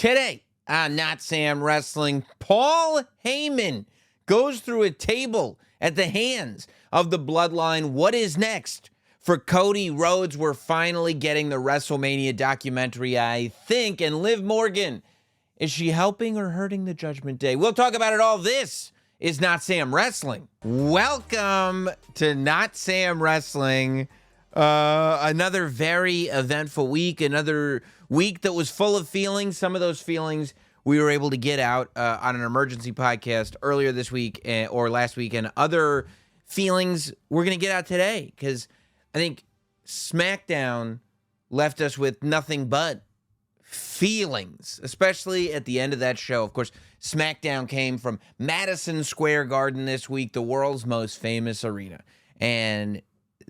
Today on Notsam Wrestling, Paul Heyman goes through a table at the hands of the Bloodline. What is next for Cody Rhodes? We're finally getting the Wrestlemania documentary, I think. And Liv Morgan, is she helping or hurting the Judgment Day? We'll talk about it all. This is Notsam Wrestling. Welcome to Notsam Wrestling. Another very eventful week, another week that was full of feelings. Some of those feelings we were able to get out on an emergency podcast earlier this week or last week, and other feelings we're going to get out today because I think SmackDown left us with nothing but feelings, especially at the end of that show. Of course, SmackDown came from Madison Square Garden this week, the world's most famous arena, and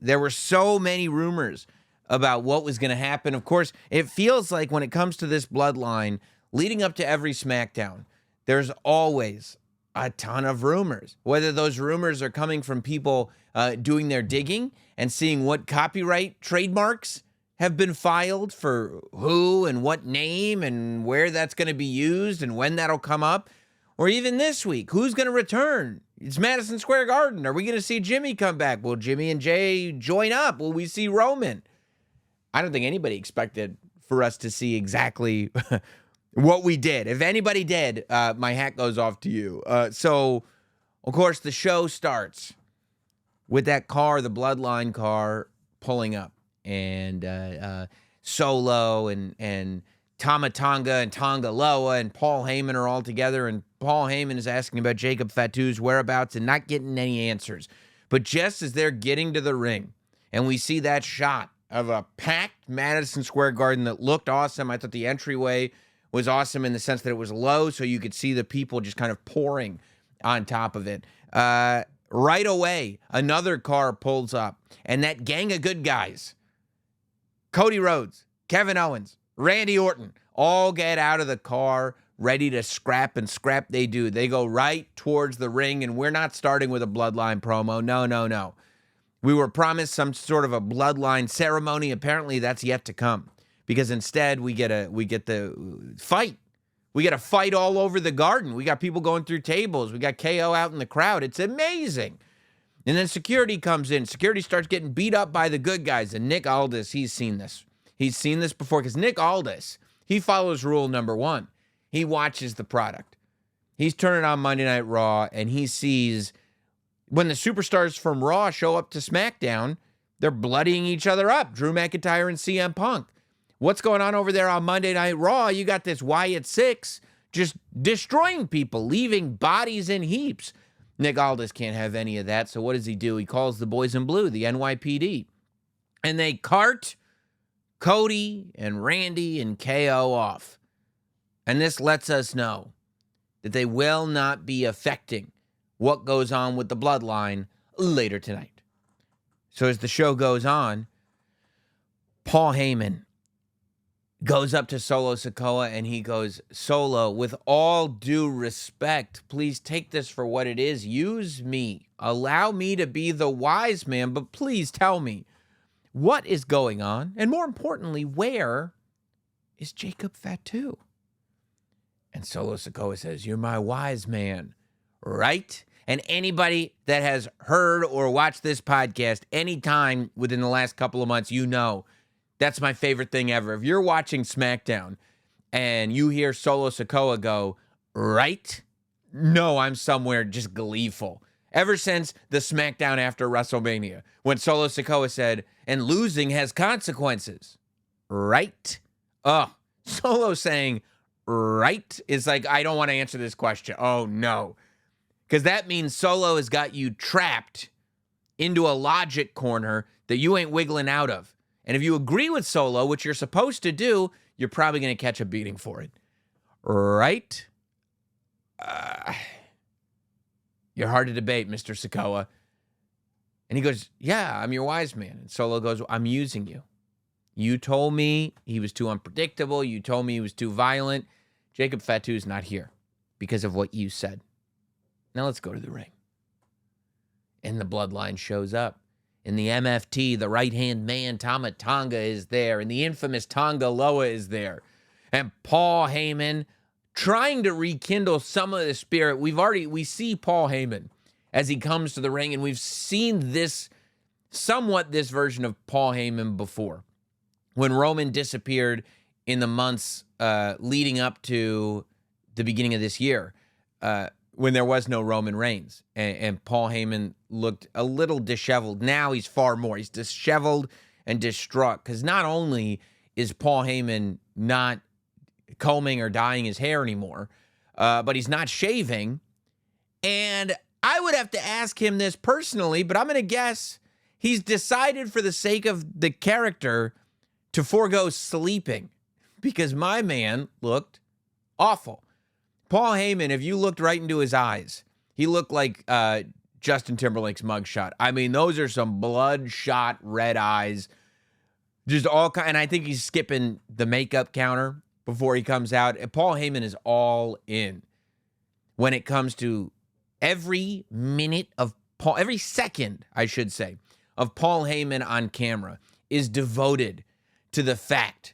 there were so many rumors about what was going to happen. Of course, it feels like when it comes to this Bloodline, leading up to every SmackDown, there's always a ton of rumors. Whether those rumors are coming from people doing their digging and seeing what copyright trademarks have been filed for who and what name and where that's going to be used and when that'll come up. Or even this week, who's going to return? It's Madison Square Garden. Are we going to see Jimmy come back? Will Jimmy and Jay join up? Will we see Roman? I don't think anybody expected for us to see exactly what we did. If anybody did, my hat goes off to you. So, of course, the show starts with that car, the Bloodline car, pulling up. And Solo and Tama Tonga and Tonga Loa and Paul Heyman are all together, and Paul Heyman is asking about Jacob Fatu's whereabouts and not getting any answers. But just as they're getting to the ring, and we see that shot of a packed Madison Square Garden that looked awesome. I thought the entryway was awesome in the sense that it was low, so you could see the people just kind of pouring on top of it. Right away, another car pulls up, and that gang of good guys, Cody Rhodes, Kevin Owens, Randy Orton, all get out of the car ready to scrap, and scrap they do. They go right towards the ring, and we're not starting with a Bloodline promo. No. We were promised some sort of a Bloodline ceremony. Apparently, that's yet to come, because instead we get the fight. We get a fight all over the garden. We got people going through tables. We got KO out in the crowd. It's amazing. And then security comes in. Security starts getting beat up by the good guys. And Nick Aldis, he's seen this. He's seen this before, because Nick Aldis, he follows rule number one. He watches the product. He's turning on Monday Night Raw, and he sees when the superstars from Raw show up to SmackDown, they're bloodying each other up. Drew McIntyre and CM Punk. What's going on over there on Monday Night Raw? You got this Wyatt Six just destroying people, leaving bodies in heaps. Nick Aldis can't have any of that, so what does he do? He calls the boys in blue, the NYPD, and they cart Cody and Randy and KO off. And this lets us know that they will not be affecting what goes on with the Bloodline later tonight. So as the show goes on, Paul Heyman goes up to Solo Sikoa and he goes, Solo, with all due respect, please take this for what it is. Use me. Allow me to be the wise man, but please tell me what is going on. And more importantly, where is Jacob Fatu? And Solo Sikoa says, you're my wise man, right? And anybody that has heard or watched this podcast anytime within the last couple of months, you know that's my favorite thing ever. If you're watching SmackDown and you hear Solo Sikoa go, right? No, I'm somewhere just gleeful. Ever since the SmackDown after WrestleMania, when Solo Sikoa said, and losing has consequences, right? Oh, Solo saying, right? Is like, I don't want to answer this question. Oh, no. Because that means Solo has got you trapped into a logic corner that you ain't wiggling out of. And if you agree with Solo, which you're supposed to do, you're probably going to catch a beating for it. Right? You're hard to debate, Mr. Sikoa. And he goes, yeah, I'm your wise man. And Solo goes, I'm using you. You told me he was too unpredictable. You told me he was too violent. Jacob Fatu's not here because of what you said. Now let's go to the ring. And the Bloodline shows up. In the MFT, the right-hand man, Tama Tonga, is there. And the infamous Tonga Loa is there. And Paul Heyman trying to rekindle some of the spirit. We see Paul Heyman as he comes to the ring, and we've seen this version of Paul Heyman before. When Roman disappeared in the months leading up to the beginning of this year, when there was no Roman Reigns, and Paul Heyman looked a little disheveled. Now he's far more. He's disheveled and distraught, because not only is Paul Heyman not combing or dyeing his hair anymore, but he's not shaving. And I would have to ask him this personally, but I'm going to guess he's decided, for the sake of the character, to forego sleeping, because my man looked awful. Paul Heyman, if you looked right into his eyes, he looked like Justin Timberlake's mugshot. I mean, those are some bloodshot red eyes. Just and I think he's skipping the makeup counter before he comes out. Paul Heyman is all in when it comes to every second, I should say, of Paul Heyman on camera is devoted to the fact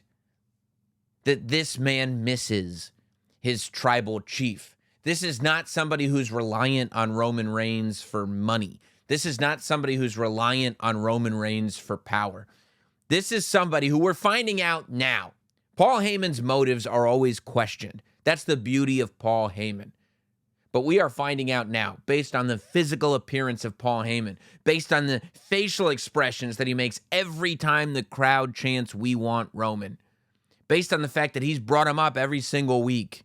that this man misses his tribal chief. This is not somebody who's reliant on Roman Reigns for money. This is not somebody who's reliant on Roman Reigns for power. This is somebody who we're finding out now. Paul Heyman's motives are always questioned. That's the beauty of Paul Heyman. But we are finding out now, based on the physical appearance of Paul Heyman, based on the facial expressions that he makes every time the crowd chants, "We want Roman," based on the fact that he's brought him up every single week.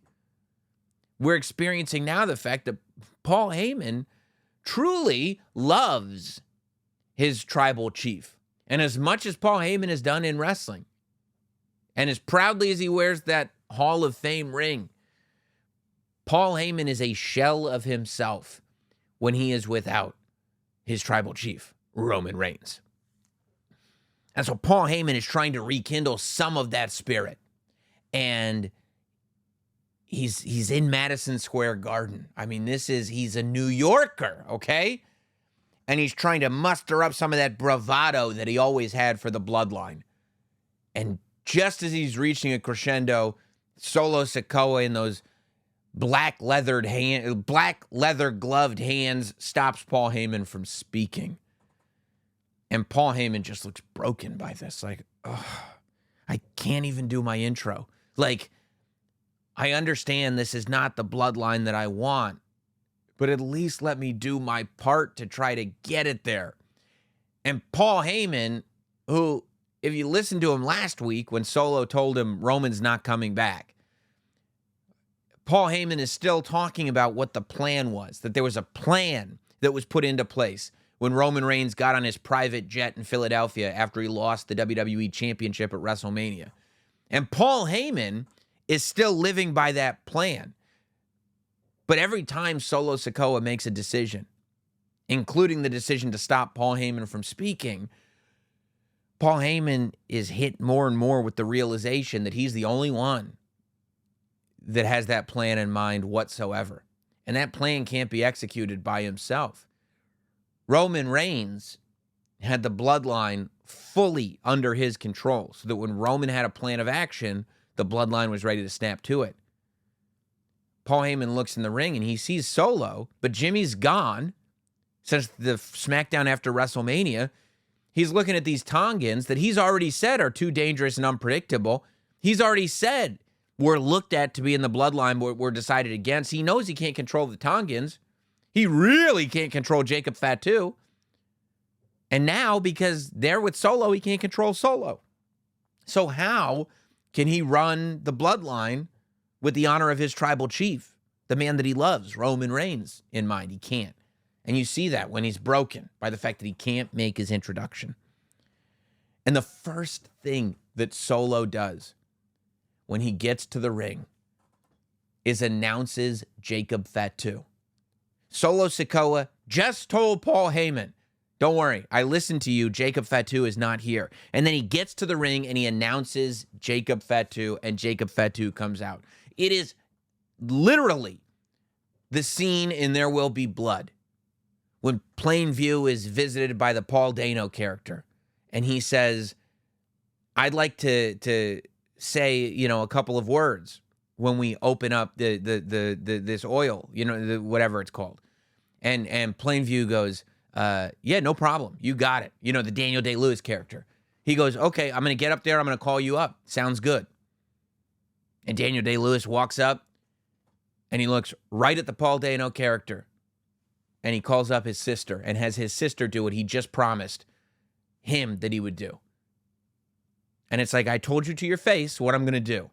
We're experiencing now the fact that Paul Heyman truly loves his tribal chief. And as much as Paul Heyman has done in wrestling, and as proudly as he wears that Hall of Fame ring, Paul Heyman is a shell of himself when he is without his tribal chief, Roman Reigns. And so Paul Heyman is trying to rekindle some of that spirit. And he's in Madison Square Garden. I mean, he's a New Yorker, okay? And he's trying to muster up some of that bravado that he always had for the Bloodline. And just as he's reaching a crescendo, Solo Sikoa in those black leather gloved hands stops Paul Heyman from speaking. And Paul Heyman just looks broken by this. Like, I can't even do my intro. Like, I understand this is not the Bloodline that I want, but at least let me do my part to try to get it there. And Paul Heyman, who, if you listened to him last week when Solo told him Roman's not coming back, Paul Heyman is still talking about what the plan was, that there was a plan that was put into place when Roman Reigns got on his private jet in Philadelphia after he lost the WWE Championship at WrestleMania. And Paul Heyman is still living by that plan. But every time Solo Sikoa makes a decision, including the decision to stop Paul Heyman from speaking, Paul Heyman is hit more and more with the realization that he's the only one that has that plan in mind whatsoever. And that plan can't be executed by himself. Roman Reigns had the Bloodline fully under his control, so that when Roman had a plan of action, the Bloodline was ready to snap to it. Paul Heyman looks in the ring and he sees Solo, but Jimmy's gone since the SmackDown after WrestleMania. He's looking at these Tongans that he's already said are too dangerous and unpredictable. He's already said were looked at to be in the Bloodline, but were decided against. He knows he can't control the Tongans. He really can't control Jacob Fatu. And now, because they're with Solo, he can't control Solo. So how can he run the Bloodline with the honor of his tribal chief, the man that he loves, Roman Reigns, in mind? He can't. And you see that when he's broken by the fact that he can't make his introduction. And the first thing that Solo does when he gets to the ring is announces Jacob Fatu. Solo Sikoa just told Paul Heyman, don't worry, I listened to you, Jacob Fatu is not here. And then he gets to the ring and he announces Jacob Fatu, and Jacob Fatu comes out. It is literally the scene in There Will Be Blood when Plainview is visited by the Paul Dano character. And he says, I'd like to say, a couple of words when we open up this oil, whatever it's called. And Plainview goes, yeah, no problem. You got it. The Daniel Day-Lewis character. He goes, okay, I'm going to get up there. I'm going to call you up. Sounds good. And Daniel Day-Lewis walks up and he looks right at the Paul Dano character. And he calls up his sister and has his sister do what he just promised him that he would do. And it's like, I told you to your face what I'm going to do.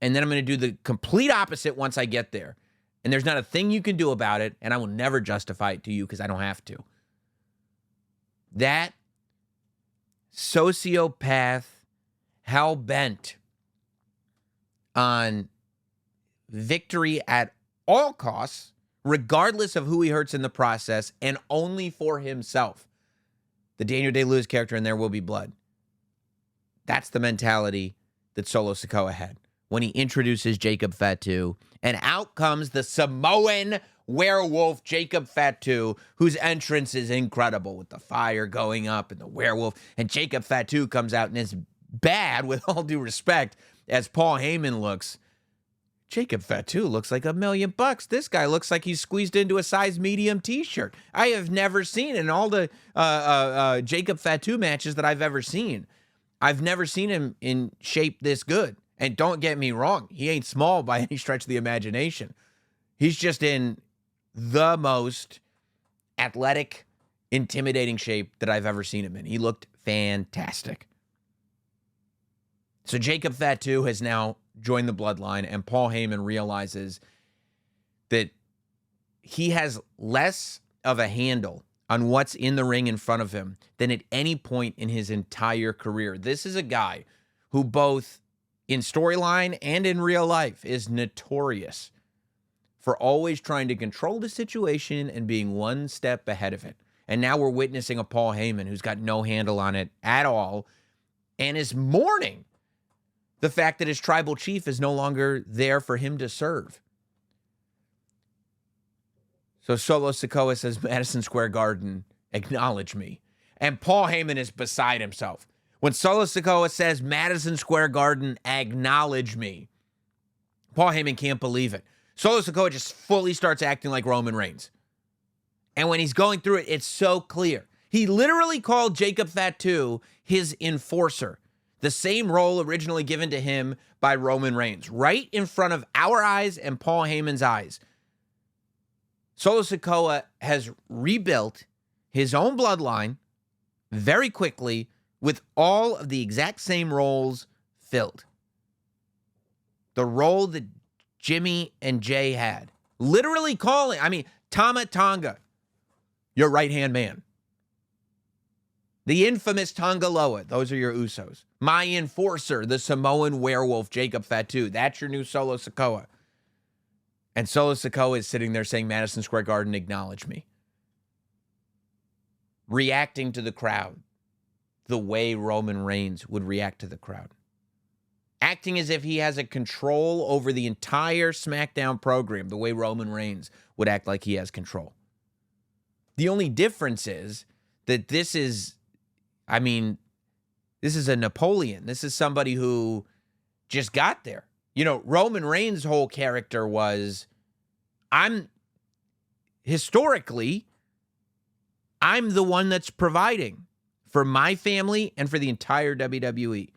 And then I'm going to do the complete opposite once I get there. And there's not a thing you can do about it. And I will never justify it to you because I don't have to. That sociopath, hell-bent on victory at all costs, regardless of who he hurts in the process, and only for himself. The Daniel Day-Lewis character in There Will Be Blood. That's the mentality that Solo Sikoa had when he introduces Jacob Fatu, and out comes the Samoan werewolf Jacob Fatu, whose entrance is incredible with the fire going up and the werewolf. And Jacob Fatu comes out and is bad, with all due respect, as Paul Heyman looks. Jacob Fatu looks like $1 million. This guy looks like he's squeezed into a size medium t-shirt. I have never seen in all the Jacob Fatu matches that I've ever seen. I've never seen him in shape this good. And don't get me wrong, he ain't small by any stretch of the imagination. He's just in the most athletic, intimidating shape that I've ever seen him in. He looked fantastic. So Jacob Fatu has now joined the Bloodline, and Paul Heyman realizes that he has less of a handle on what's in the ring in front of him than at any point in his entire career. This is a guy who both in storyline and in real life is notorious for always trying to control the situation and being one step ahead of it. And now we're witnessing a Paul Heyman who's got no handle on it at all and is mourning the fact that his tribal chief is no longer there for him to serve. So Solo Sikoa says, Madison Square Garden, acknowledge me. And Paul Heyman is beside himself. When Solo Sikoa says, Madison Square Garden, acknowledge me, Paul Heyman can't believe it. Solo Sikoa just fully starts acting like Roman Reigns. And when he's going through it, it's so clear. He literally called Jacob Fatu his enforcer, the same role originally given to him by Roman Reigns, right in front of our eyes and Paul Heyman's eyes. Solo Sikoa has rebuilt his own bloodline very quickly with all of the exact same roles filled. The role that Jimmy and Jay had. Literally calling, Tama Tonga, your right-hand man. The infamous Tonga Loa, those are your Usos. My enforcer, the Samoan werewolf, Jacob Fatu. That's your new Solo Sikoa. And Solo Sikoa is sitting there saying, Madison Square Garden, acknowledge me. Reacting to the crowd the way Roman Reigns would react to the crowd. Acting as if he has a control over the entire SmackDown program the way Roman Reigns would act like he has control. The only difference is that this is a Napoleon. This is somebody who just got there. Roman Reigns' whole character was, I'm the one that's providing for my family and for the entire WWE.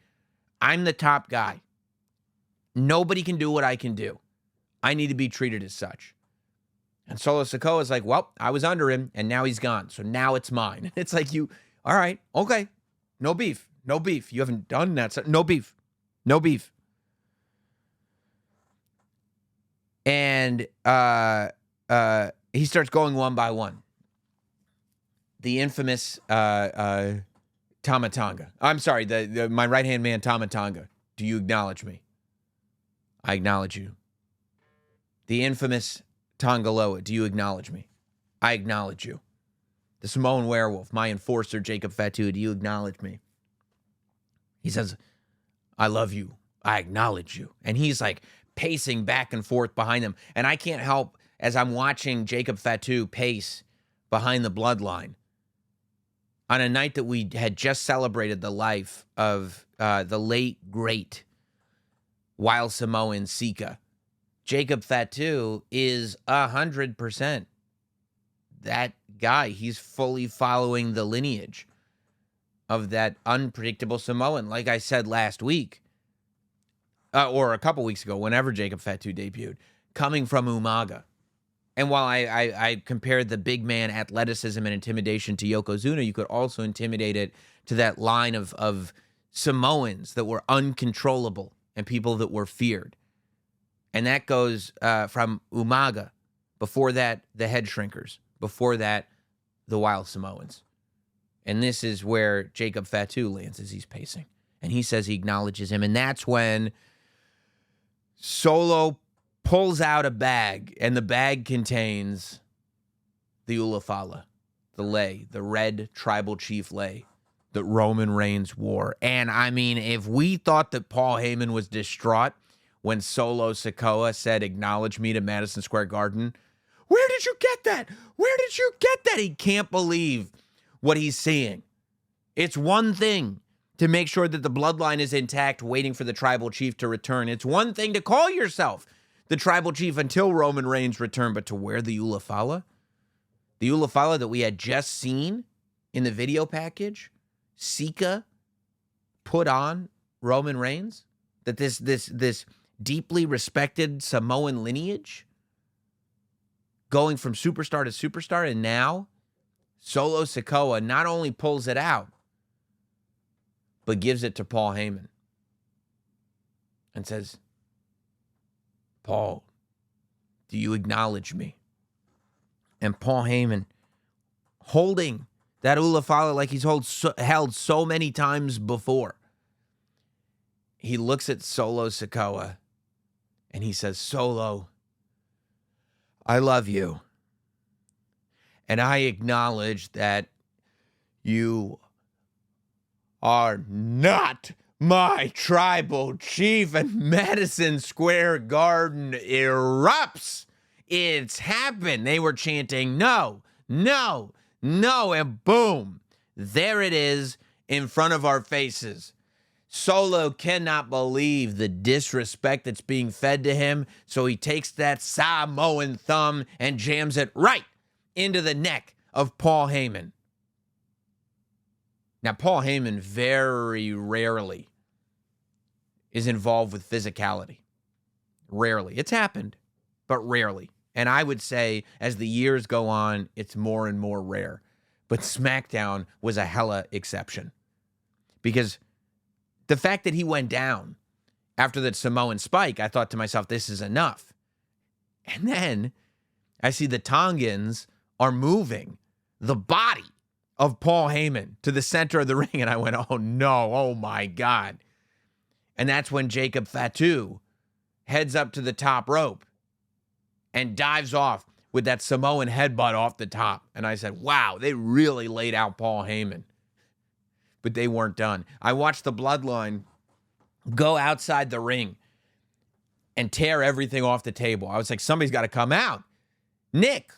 I'm the top guy. Nobody can do what I can do. I need to be treated as such. And Solo Sikoa is like, well, I was under him, and now he's gone, so now it's mine. It's like, all right, okay, no beef. You haven't done that, so no beef. And he starts going one by one. The infamous Tama Tonga. I'm sorry, my right-hand man, Tama Tonga. Do you acknowledge me? I acknowledge you. The infamous Tonga Loa. Do you acknowledge me? I acknowledge you. The Samoan werewolf, my enforcer, Jacob Fatu. Do you acknowledge me? He says, I love you. I acknowledge you. And he's like pacing back and forth behind them. And I can't help, as I'm watching Jacob Fatu pace behind the Bloodline, on a night that we had just celebrated the life of the late, great Wild Samoan Sika. Jacob Fatu is 100% that guy. He's fully following the lineage of that unpredictable Samoan. Like I said last week, or a couple weeks ago, whenever Jacob Fatu debuted, coming from Umaga. And while I compared the big man athleticism and intimidation to Yokozuna, you could also intimidate it to that line of Samoans that were uncontrollable and people that were feared. And that goes from Umaga, before that, the Head Shrinkers, before that, the Wild Samoans. And this is where Jacob Fatu lands as he's pacing. And he says he acknowledges him. And that's when Solo pulls out a bag, and the bag contains the Ulafala, the lei, the red tribal chief lei that Roman Reigns wore. And I mean, if we thought that Paul Heyman was distraught when Solo Sikoa said, "Acknowledge me," to Madison Square Garden, where did you get that? Where did you get that? He can't believe what he's seeing. It's one thing to make sure that the bloodline is intact, waiting for the tribal chief to return. It's one thing to call yourself the tribal chief until Roman Reigns returned, but to wear the Ulafala that we had just seen in the video package, Sika put on Roman Reigns, that this deeply respected Samoan lineage going from superstar to superstar, and now Solo Sikoa not only pulls it out, but gives it to Paul Heyman and says, "Paul, do you acknowledge me?" And Paul Heyman, holding that Ulafala like he's held so many times before, he looks at Solo Sikoa and he says, "Solo, I love you. And I acknowledge that you are not my tribal chief." And Madison Square Garden erupts. It's happened. They were chanting, "No, no, no," and boom, there it is in front of our faces. Solo cannot believe the disrespect that's being fed to him, so he takes that Samoan thumb and jams it right into the neck of Paul Heyman. Now, Paul Heyman very rarely is involved with physicality. Rarely. It's happened, but rarely. And I would say as the years go on, it's more and more rare. But SmackDown was a hella exception. Because the fact that he went down after that Samoan spike, I thought to myself, this is enough. And then I see the Tongans are moving the body of Paul Heyman to the center of the ring. And I went, oh no, oh my God. And that's when Jacob Fatu heads up to the top rope and dives off with that Samoan headbutt off the top. And I said, wow, they really laid out Paul Heyman. But they weren't done. I watched the Bloodline go outside the ring and tear everything off the table. I was like, somebody's got to come out. Nick,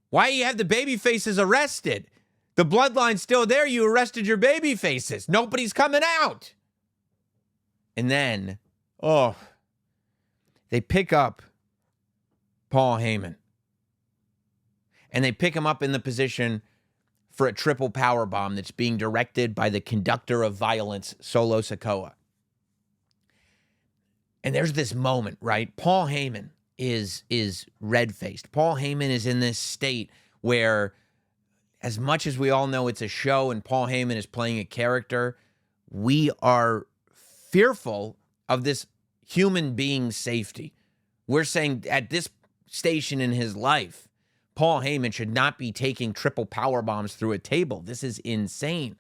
why you have the baby faces arrested? The Bloodline's still there. You arrested your baby faces. Nobody's coming out. And then, they pick up Paul Heyman. And they pick him up in the position for a triple power bomb that's being directed by the conductor of violence, Solo Sikoa. And there's this moment, right? Paul Heyman is red-faced. Paul Heyman is in this state where, as much as we all know it's a show and Paul Heyman is playing a character, we are fearful of this human being's safety. We're saying at this station in his life, Paul Heyman should not be taking triple power bombs through a table. This is insane.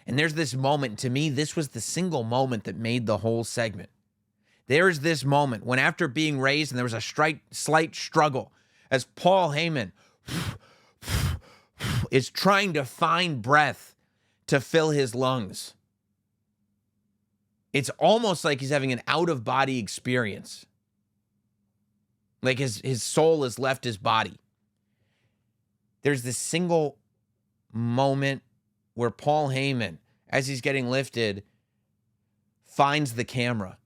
And there's this moment, to me, this was the single moment that made the whole segment. There's this moment when, after being raised, and there was a slight struggle as Paul Heyman is trying to find breath to fill his lungs. It's almost like he's having an out-of-body experience. Like his soul has left his body. There's this single moment where Paul Heyman, as he's getting lifted, finds the camera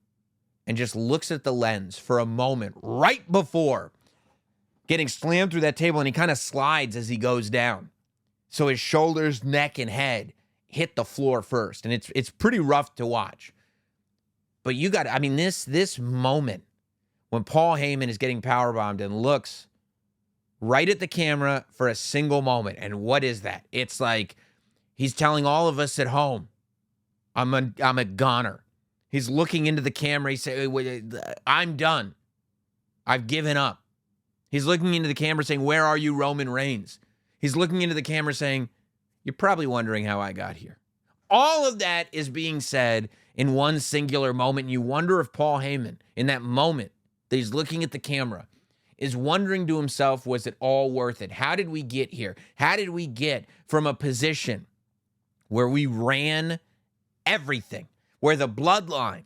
and just looks at the lens for a moment right before getting slammed through that table, and he kind of slides as he goes down. So his shoulders, neck, and head hit the floor first, and it's pretty rough to watch. But you got, I mean, this moment when Paul Heyman is getting powerbombed and looks right at the camera for a single moment, and what is that? It's like he's telling all of us at home, I'm a goner. He's looking into the camera. He's saying, I'm done. I've given up. He's looking into the camera saying, where are you, Roman Reigns? He's looking into the camera saying, you're probably wondering how I got here. All of that is being said in one singular moment. And you wonder if Paul Heyman, in that moment that he's looking at the camera, is wondering to himself, was it all worth it? How did we get here? How did we get from a position where we ran everything, where the Bloodline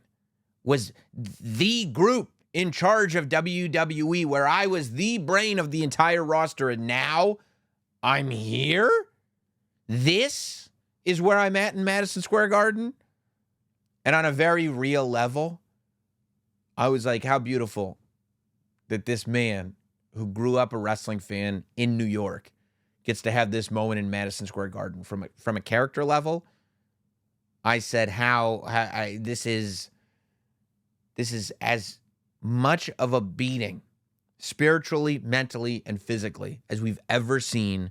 was the group in charge of WWE, where I was the brain of the entire roster, and now I'm here? This is where I'm at in Madison Square Garden? And on a very real level, I was like, how beautiful that this man who grew up a wrestling fan in New York gets to have this moment in Madison Square Garden. From a character level, I said this is as much of a beating spiritually, mentally, and physically as we've ever seen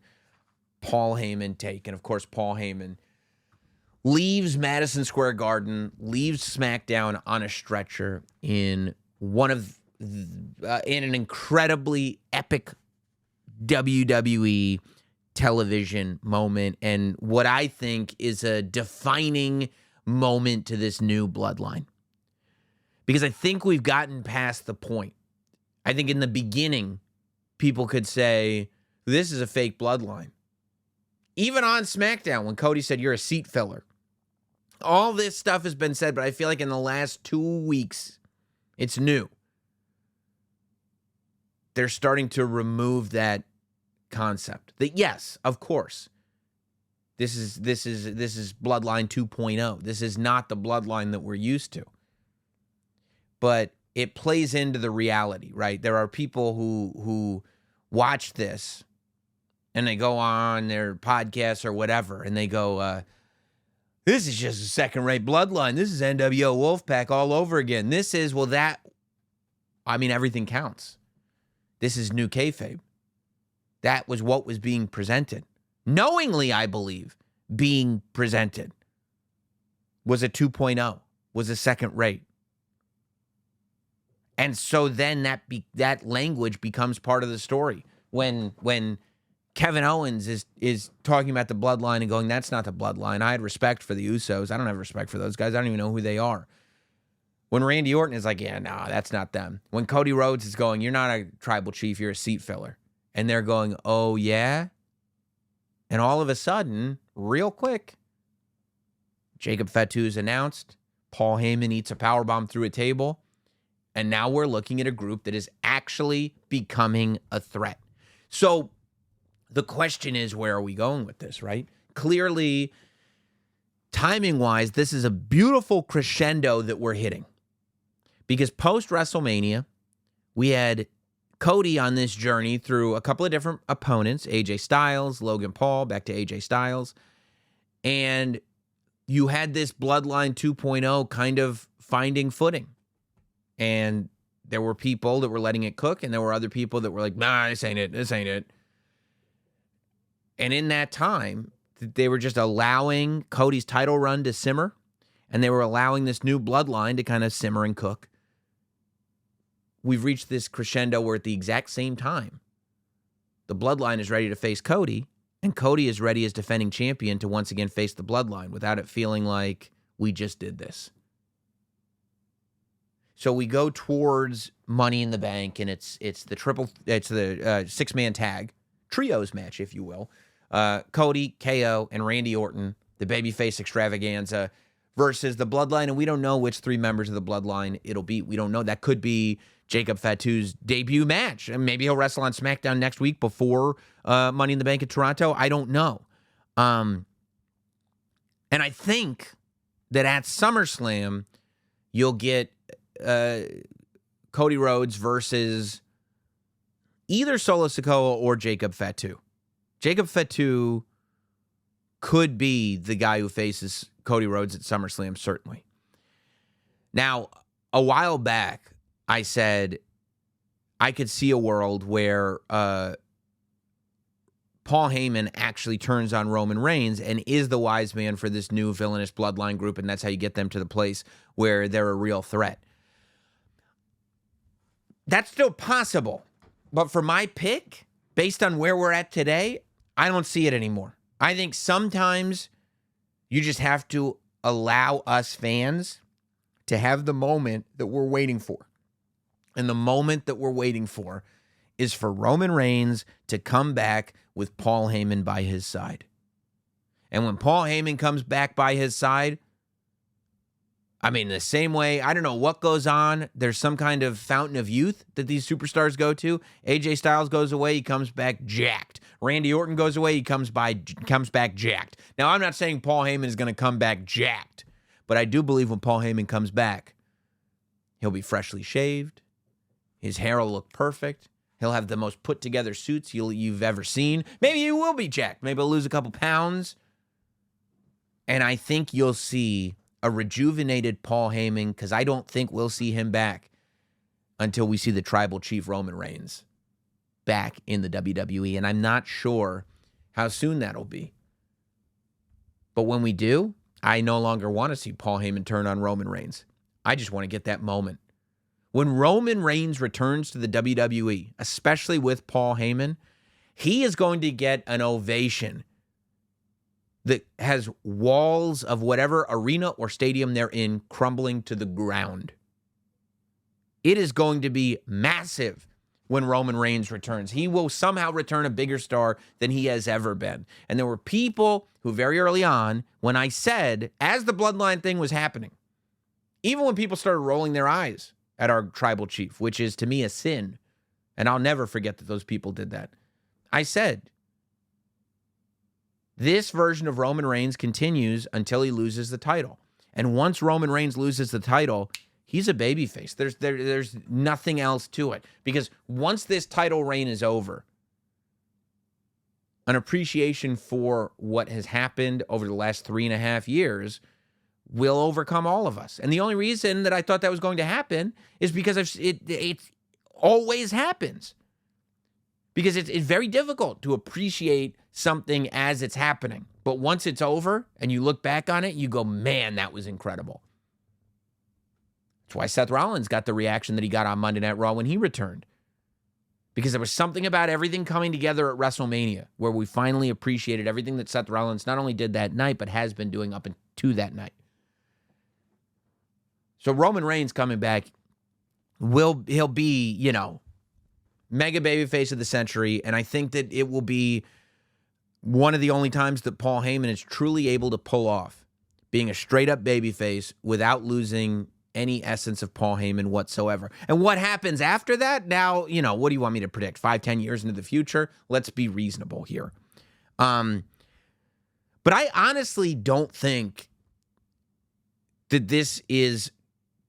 Paul Heyman take. And of course, Paul Heyman leaves Madison Square Garden, leaves SmackDown on a stretcher in an incredibly epic WWE television moment, and what I think is a defining moment to this new Bloodline. Because I think we've gotten past the point. I think in the beginning, people could say, this is a fake Bloodline. Even on SmackDown, when Cody said, you're a seat filler. All this stuff has been said, but I feel like in the last 2 weeks, it's new. They're starting to remove that concept. That yes, of course, this is Bloodline 2.0. This is not the Bloodline that we're used to. But it plays into the reality, right? There are people who watch this and they go on their podcasts or whatever, and they go, this is just a second-rate Bloodline. This is NWO Wolfpack all over again. This is, everything counts. This is new kayfabe. That was what was being presented. Knowingly, I believe, being presented was a 2.0, was a second rate. And so then that language becomes part of the story. When Kevin Owens is talking about the Bloodline and going, that's not the Bloodline. I had respect for the Usos. I don't have respect for those guys. I don't even know who they are. When Randy Orton is like, yeah, no, that's not them. When Cody Rhodes is going, you're not a tribal chief, you're a seat filler. And they're going, oh, yeah? And all of a sudden, real quick, Jacob Fatu's announced. Paul Heyman eats a powerbomb through a table. And now we're looking at a group that is actually becoming a threat. So the question is, where are we going with this, right? Clearly, timing-wise, this is a beautiful crescendo that we're hitting. Because post-WrestleMania, we had Cody on this journey through a couple of different opponents, AJ Styles, Logan Paul, back to AJ Styles. And you had this Bloodline 2.0 kind of finding footing. And there were people that were letting it cook, and there were other people that were like, nah, this ain't it. And in that time, they were just allowing Cody's title run to simmer, and they were allowing this new Bloodline to kind of simmer and cook. We've reached this crescendo where at the exact same time, the Bloodline is ready to face Cody, and Cody is ready as defending champion to once again face the Bloodline without it feeling like we just did this. So we go towards Money in the Bank, and it's the six-man tag, trios match, if you will. Cody, KO, and Randy Orton, the babyface extravaganza, versus the Bloodline, and we don't know which three members of the Bloodline it'll be. We don't know. That could be Jacob Fatu's debut match, and maybe he'll wrestle on SmackDown next week before Money in the Bank in Toronto. I don't know. And I think that at SummerSlam, you'll get Cody Rhodes versus either Solo Sikoa or Jacob Fatu. Jacob Fatu could be the guy who faces Cody Rhodes at SummerSlam, certainly. Now, a while back, I said I could see a world where Paul Heyman actually turns on Roman Reigns and is the wise man for this new villainous bloodline group, and that's how you get them to the place where they're a real threat. That's still possible. But for my pick, based on where we're at today, I don't see it anymore. I think sometimes you just have to allow us fans to have the moment that we're waiting for. And the moment that we're waiting for is for Roman Reigns to come back with Paul Heyman by his side. And when Paul Heyman comes back by his side, I mean, the same way, I don't know what goes on. There's some kind of fountain of youth that these superstars go to. AJ Styles goes away, he comes back jacked. Randy Orton goes away, he comes back jacked. Now, I'm not saying Paul Heyman is going to come back jacked, but I do believe when Paul Heyman comes back, he'll be freshly shaved. His hair will look perfect. He'll have the most put-together suits you've ever seen. Maybe he will be jacked. Maybe he'll lose a couple pounds. And I think you'll see a rejuvenated Paul Heyman, because I don't think we'll see him back until we see the Tribal Chief Roman Reigns back in the WWE. And I'm not sure how soon that'll be. But when we do, I no longer want to see Paul Heyman turn on Roman Reigns. I just want to get that moment. When Roman Reigns returns to the WWE, especially with Paul Heyman, he is going to get an ovation that has walls of whatever arena or stadium they're in crumbling to the ground. It is going to be massive when Roman Reigns returns. He will somehow return a bigger star than he has ever been. And there were people who very early on, when I said, as the Bloodline thing was happening, even when people started rolling their eyes at our tribal chief, which is to me a sin, and I'll never forget that those people did that, I said, this version of Roman Reigns continues until he loses the title. And once Roman Reigns loses the title, he's a babyface. There's nothing else to it. Because once this title reign is over, an appreciation for what has happened over the last 3.5 years will overcome all of us. And the only reason that I thought that was going to happen is because it always happens. Because it's very difficult to appreciate something as it's happening. But once it's over and you look back on it, you go, man, that was incredible. That's why Seth Rollins got the reaction that he got on Monday Night Raw when he returned. Because there was something about everything coming together at WrestleMania where we finally appreciated everything that Seth Rollins not only did that night, but has been doing up to that night. So Roman Reigns coming back, he'll be, mega babyface of the century, and I think that it will be one of the only times that Paul Heyman is truly able to pull off being a straight-up babyface without losing any essence of Paul Heyman whatsoever. And what happens after that? Now, what do you want me to predict? 5-10 years into the future? Let's be reasonable here. But I honestly don't think that this is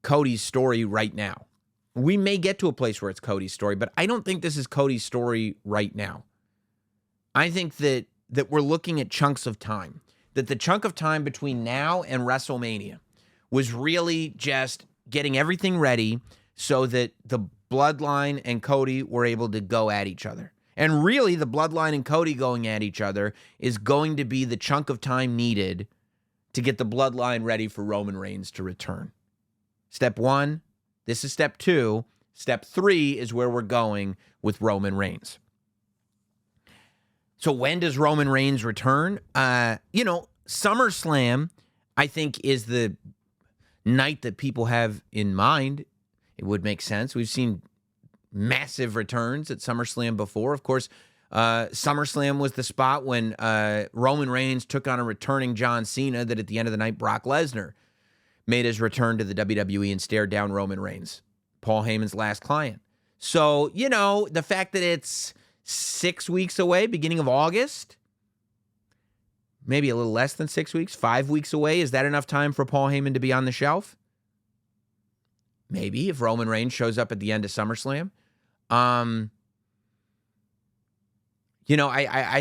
Cody's story right now. We may get to a place where it's Cody's story, but I don't think this is Cody's story right now. I think that we're looking at chunks of time, that the chunk of time between now and WrestleMania was really just getting everything ready so that the Bloodline and Cody were able to go at each other. And really, the Bloodline and Cody going at each other is going to be the chunk of time needed to get the Bloodline ready for Roman Reigns to return. Step 1. This is step 2. Step 3 is where we're going with Roman Reigns. So when does Roman Reigns return? SummerSlam, I think, is the night that people have in mind. It would make sense. We've seen massive returns at SummerSlam before. Of course, SummerSlam was the spot when Roman Reigns took on a returning John Cena that at the end of the night, Brock Lesnar made his return to the WWE and stared down Roman Reigns, Paul Heyman's last client. So, the fact that it's 6 weeks away, beginning of August, maybe a little less than 6 weeks, 5 weeks away, is that enough time for Paul Heyman to be on the shelf? Maybe if Roman Reigns shows up at the end of SummerSlam. I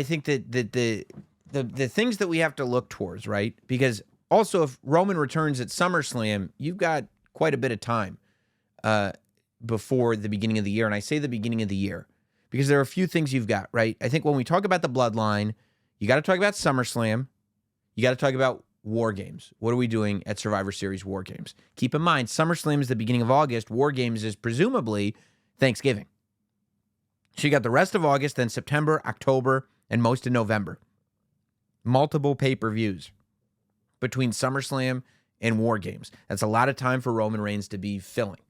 think that the things that we have to look towards, right? Because also if Roman returns at SummerSlam, you've got quite a bit of time before the beginning of the year. And I say the beginning of the year because there are a few things you've got, right? I think when we talk about the Bloodline, you got to talk about SummerSlam. You got to talk about War Games. What are we doing at Survivor Series War Games? Keep in mind, SummerSlam is the beginning of August. War Games is presumably Thanksgiving. So you got the rest of August, then September, October, and most of November. Multiple pay-per-views between SummerSlam and War Games. That's a lot of time for Roman Reigns to be filling.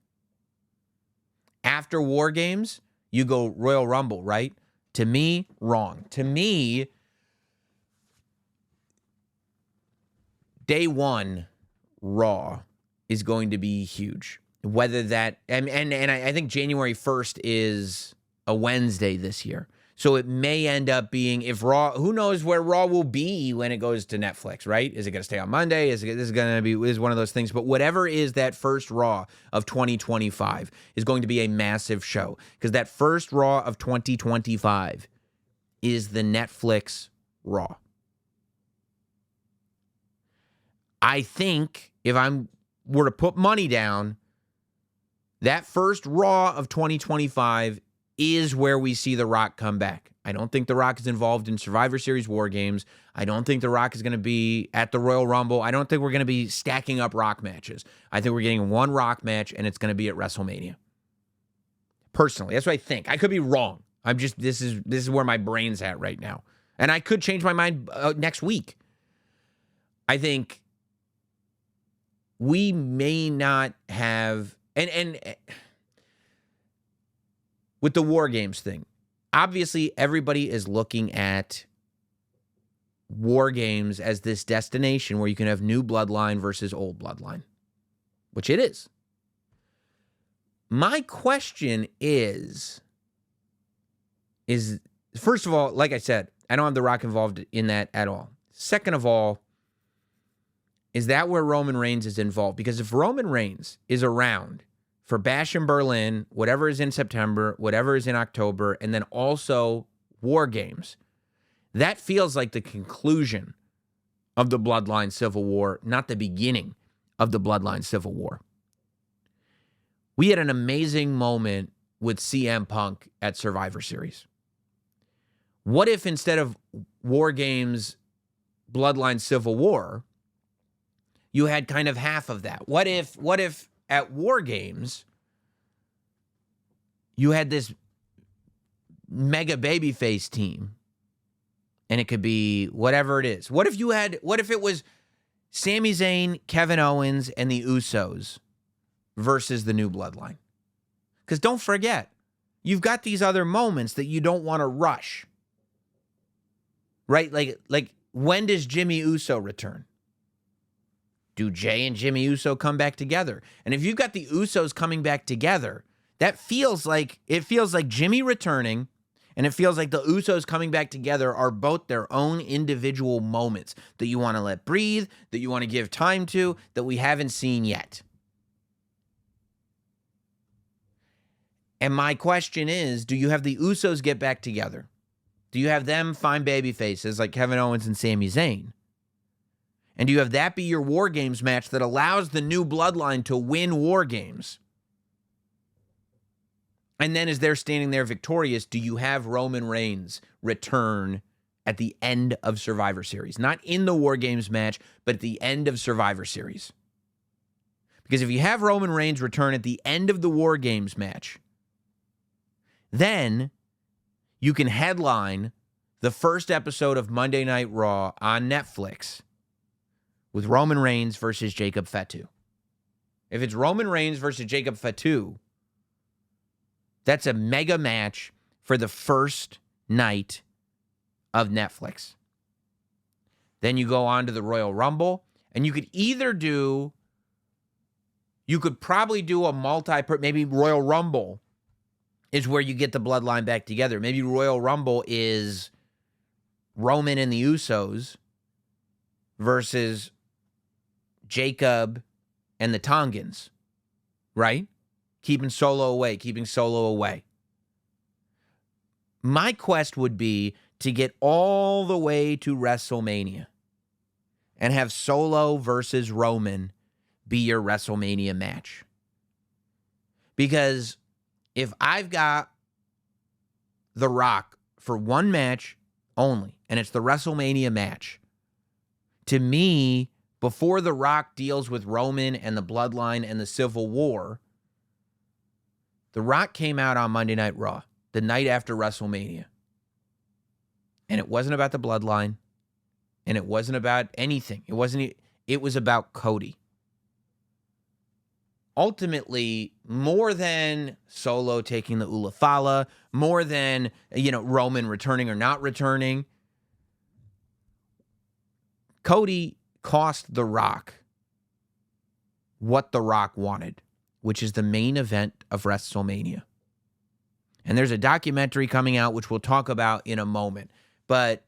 After War Games, you go Royal Rumble, right? To me, wrong. To me, day one, Raw is going to be huge. Whether that, and I think January 1st is a Wednesday this year. So it may end up being, if Raw, who knows where Raw will be when it goes to Netflix, right? Is it going to stay on Monday? This is going to be one of those things. But whatever is that first Raw of 2025 is going to be a massive show. Because that first Raw of 2025 is the Netflix Raw. I think if I were to put money down, that first Raw of 2025 is where we see The Rock come back. I don't think The Rock is involved in Survivor Series War Games. I don't think The Rock is going to be at the Royal Rumble. I don't think we're going to be stacking up Rock matches. I think we're getting one Rock match, and it's going to be at WrestleMania. Personally, that's what I think. I could be wrong. This is where my brain's at right now. And I could change my mind next week. I think we may not have, and with the War Games thing, obviously everybody is looking at War Games as this destination where you can have new Bloodline versus old Bloodline, which it is. My question is first of all, like I said, I don't have The Rock involved in that at all. Second of all, is that where Roman Reigns is involved? Because if Roman Reigns is around for Bash in Berlin, whatever is in September, whatever is in October, and then also War Games, that feels like the conclusion of the Bloodline Civil War, not the beginning of the Bloodline Civil War. We had an amazing moment with CM Punk at Survivor Series. What if instead of War Games, Bloodline Civil War, you had kind of half of that? What if at War Games, you had this mega babyface team, and it could be whatever it is? What if it was Sami Zayn, Kevin Owens, and the Usos versus the new Bloodline? Because don't forget, you've got these other moments that you don't want to rush. Right? Like when does Jimmy Uso return? Do Jay and Jimmy Uso come back together? And if you've got the Usos coming back together, it feels like Jimmy returning, and it feels like the Usos coming back together are both their own individual moments that you want to let breathe, that you want to give time to, that we haven't seen yet. And my question is, do you have the Usos get back together? Do you have them find baby faces like Kevin Owens and Sami Zayn? And do you have that be your War Games match that allows the new Bloodline to win War Games? And then as they're standing there victorious, do you have Roman Reigns return at the end of Survivor Series? Not in the War Games match, but at the end of Survivor Series. Because if you have Roman Reigns return at the end of the War Games match, then you can headline the first episode of Monday Night Raw on Netflix with Roman Reigns versus Jacob Fatu. If it's Roman Reigns versus Jacob Fatu, that's a mega match for the first night of Netflix. Then you go on to the Royal Rumble, and you could probably do a maybe Royal Rumble is where you get the Bloodline back together. Maybe Royal Rumble is Roman and the Usos versus Jacob and the Tongans, right? keeping Solo away, keeping Solo away. My quest would be to get all the way to WrestleMania and have Solo versus Roman be your WrestleMania match. Because if I've got The Rock for one match only, and it's the WrestleMania match, to me, before The Rock deals with Roman and the Bloodline and the Civil War, The Rock came out on Monday Night Raw, the night after WrestleMania. And it wasn't about the Bloodline, and it wasn't about anything. It was about Cody. Ultimately, more than Solo taking the Ulafala, more than, Roman returning or not returning, Cody cost The Rock what The Rock wanted, which is the main event of WrestleMania. And there's a documentary coming out, which we'll talk about in a moment. But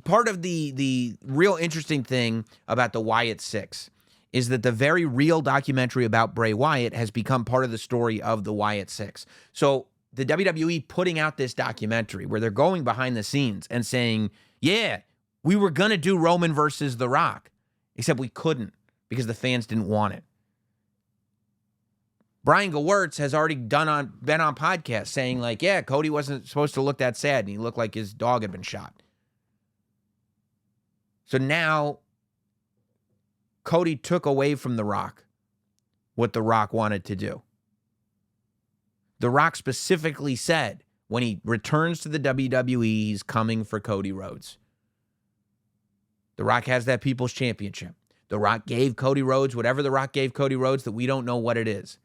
part of the real interesting thing about the Wyatt Six is that the very real documentary about Bray Wyatt has become part of the story of the Wyatt Six. So the WWE putting out this documentary where they're going behind the scenes and saying, yeah, we were going to do Roman versus The Rock, except we couldn't because the fans didn't want it. Brian Gewirtz has already been on podcasts saying, like, yeah, Cody wasn't supposed to look that sad, and he looked like his dog had been shot. So now Cody took away from The Rock what The Rock wanted to do. The Rock specifically said when he returns to the WWE, he's coming for Cody Rhodes. The Rock has that People's Championship. The Rock gave Cody Rhodes whatever The Rock gave Cody Rhodes that we don't know what it is.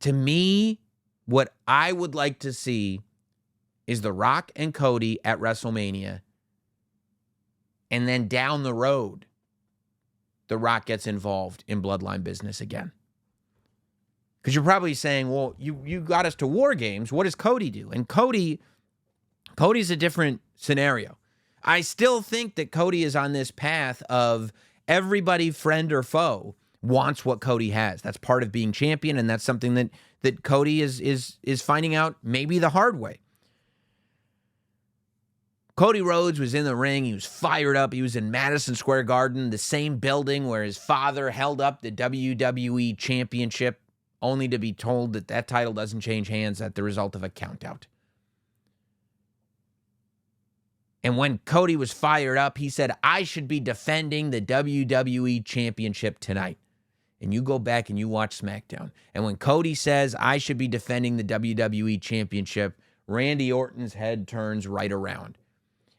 To me, what I would like to see is The Rock and Cody at WrestleMania. And then down the road, The Rock gets involved in Bloodline business again. Because you're probably saying, well, you got us to War Games. What does Cody do? And Cody's a different scenario. I still think that Cody is on this path of everybody, friend or foe, wants what Cody has. That's part of being champion, and that's something that Cody is finding out maybe the hard way. Cody Rhodes was in the ring. He was fired up. He was in Madison Square Garden, the same building where his father held up the WWE Championship, only to be told that title doesn't change hands at the result of a countout. And when Cody was fired up, he said, I should be defending the WWE Championship tonight. And you go back and you watch SmackDown. And when Cody says, I should be defending the WWE Championship, Randy Orton's head turns right around.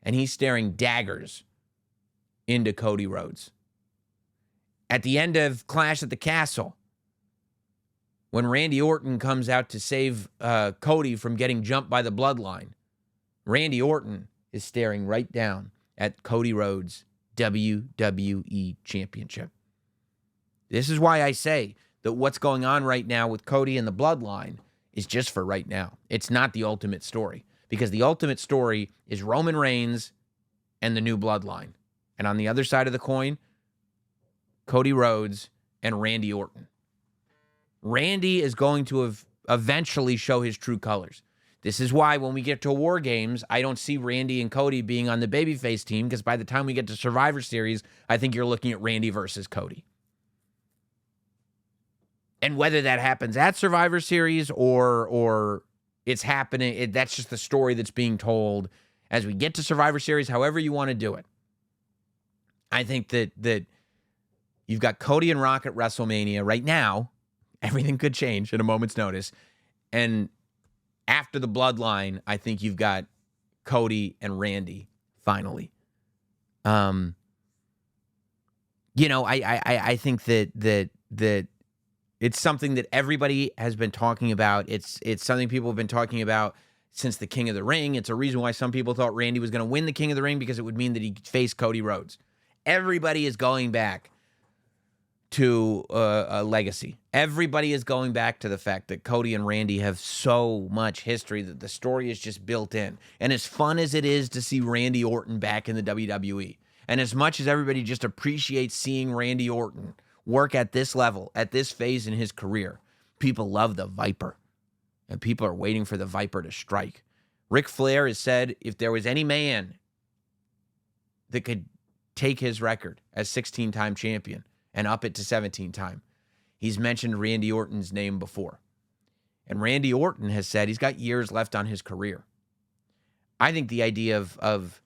And he's staring daggers into Cody Rhodes. At the end of Clash at the Castle, when Randy Orton comes out to save Cody from getting jumped by the Bloodline, Randy Orton is staring right down at Cody Rhodes' WWE Championship. This is why I say that what's going on right now with Cody and the Bloodline is just for right now. It's not the ultimate story, because the ultimate story is Roman Reigns and the new Bloodline. And on the other side of the coin, Cody Rhodes and Randy Orton. Randy is going to eventually show his true colors. This is why when we get to War Games, I don't see Randy and Cody being on the babyface team, because by the time we get to Survivor Series, I think you're looking at Randy versus Cody. And whether that happens at Survivor Series or it's happening, that's just the story that's being told as we get to Survivor Series, however you want to do it. I think that you've got Cody and Rock at WrestleMania right now. Everything could change at a moment's notice. And after the Bloodline, I think you've got Cody and Randy finally. I think that it's something that everybody has been talking about. It's something people have been talking about since the King of the Ring. It's a reason why some people thought Randy was going to win the King of the Ring, because it would mean that he'd face Cody Rhodes. Everybody is going back to a legacy. Everybody is going back to the fact that Cody and Randy have so much history that the story is just built in. And as fun as it is to see Randy Orton back in the WWE, and as much as everybody just appreciates seeing Randy Orton work at this level, at this phase in his career, people love the Viper. And people are waiting for the Viper to strike. Ric Flair has said if there was any man that could take his record as 16-time champion and up it to 17-time, he's mentioned Randy Orton's name before. And Randy Orton has said he's got years left on his career. I think the idea of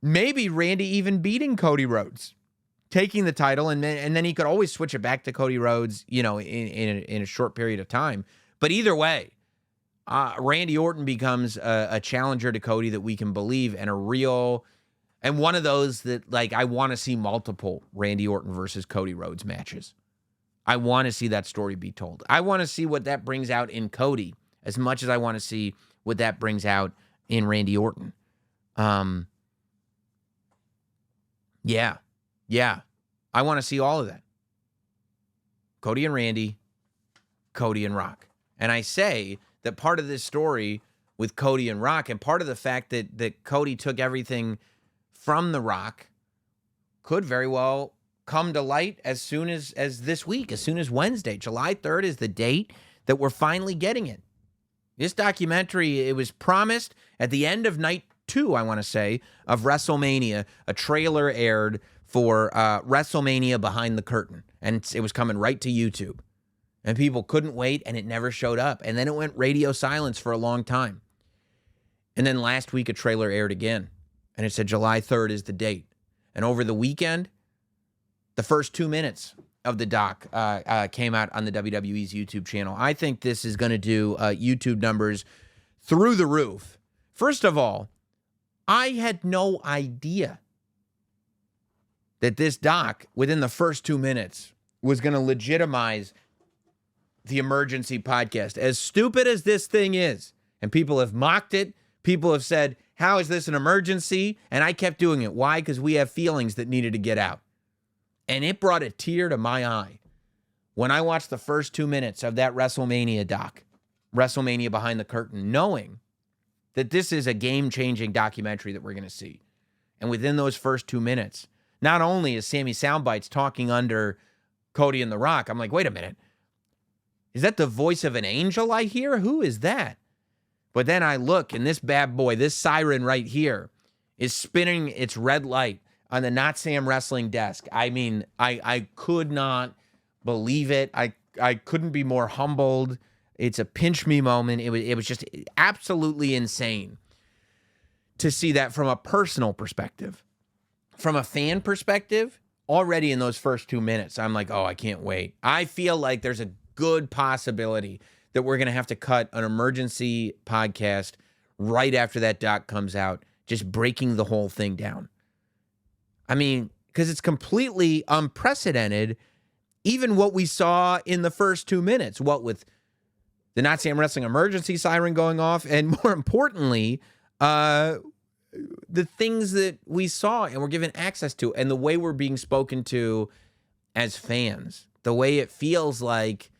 maybe Randy even beating Cody Rhodes, taking the title, and then he could always switch it back to Cody Rhodes, in a short period of time. But either way, Randy Orton becomes a challenger to Cody that we can believe, and and one of those that, like, I want to see multiple Randy Orton versus Cody Rhodes matches. I want to see that story be told. I want to see what that brings out in Cody as much as I want to see what that brings out in Randy Orton. Yeah. I want to see all of that. Cody and Randy, Cody and Rock. And I say that part of this story with Cody and Rock, and part of the fact that Cody took everything from The Rock, could very well come to light as soon as this week, as soon as Wednesday. July 3rd is the date that we're finally getting it. This documentary, it was promised at the end of night 2, I want to say, of WrestleMania. A trailer aired for WrestleMania Behind the Curtain, and it was coming right to YouTube. And people couldn't wait, and it never showed up. And then it went radio silence for a long time. And then last week, a trailer aired again, and it said July 3rd is the date. And over the weekend, the first 2 minutes of the doc came out on the WWE's YouTube channel. I think this is going to do YouTube numbers through the roof. First of all, I had no idea that this doc, within the first 2 minutes, was going to legitimize the Emergency podcast. As stupid as this thing is, and people have mocked it, people have said, how is this an emergency? And I kept doing it. Why? Because we have feelings that needed to get out. And it brought a tear to my eye when I watched the first 2 minutes of that WrestleMania doc, WrestleMania Behind the Curtain, knowing that this is a game-changing documentary that we're going to see. And within those first 2 minutes, not only is Sammy Soundbites talking under Cody and The Rock, I'm like, wait a minute. Is that the voice of an angel I hear? Who is that? But then I look, and this bad boy, this siren right here, is spinning its red light on the Notsam Wrestling desk. I mean, I could not believe it. I couldn't be more humbled. It's a pinch me moment. It was just absolutely insane to see that from a personal perspective. From a fan perspective, already in those first 2 minutes, I'm like, oh, I can't wait. I feel like there's a good possibility that we're going to have to cut an emergency podcast right after that doc comes out, just breaking the whole thing down. I mean, because it's completely unprecedented, even what we saw in the first 2 minutes, what with the Notsam Wrestling emergency siren going off, and more importantly, the things that we saw and were given access to, and the way we're being spoken to as fans, the way it feels like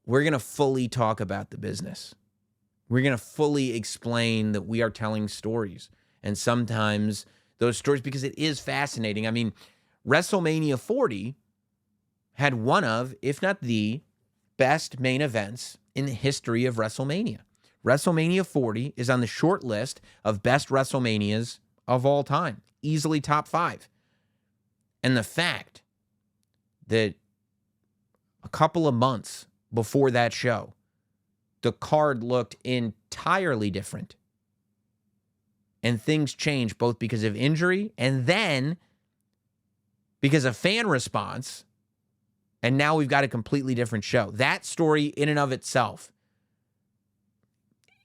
we're going to fully talk about the business. We're going to fully explain that we are telling stories. And sometimes those stories, because it is fascinating. I mean, WrestleMania 40 had one of, if not the best main events in the history of WrestleMania. WrestleMania 40 is on the short list of best WrestleManias of all time. Easily top 5. And the fact that a couple of months before that show, the card looked entirely different. And things changed both because of injury and then because of fan response. And now we've got a completely different show. That story in and of itself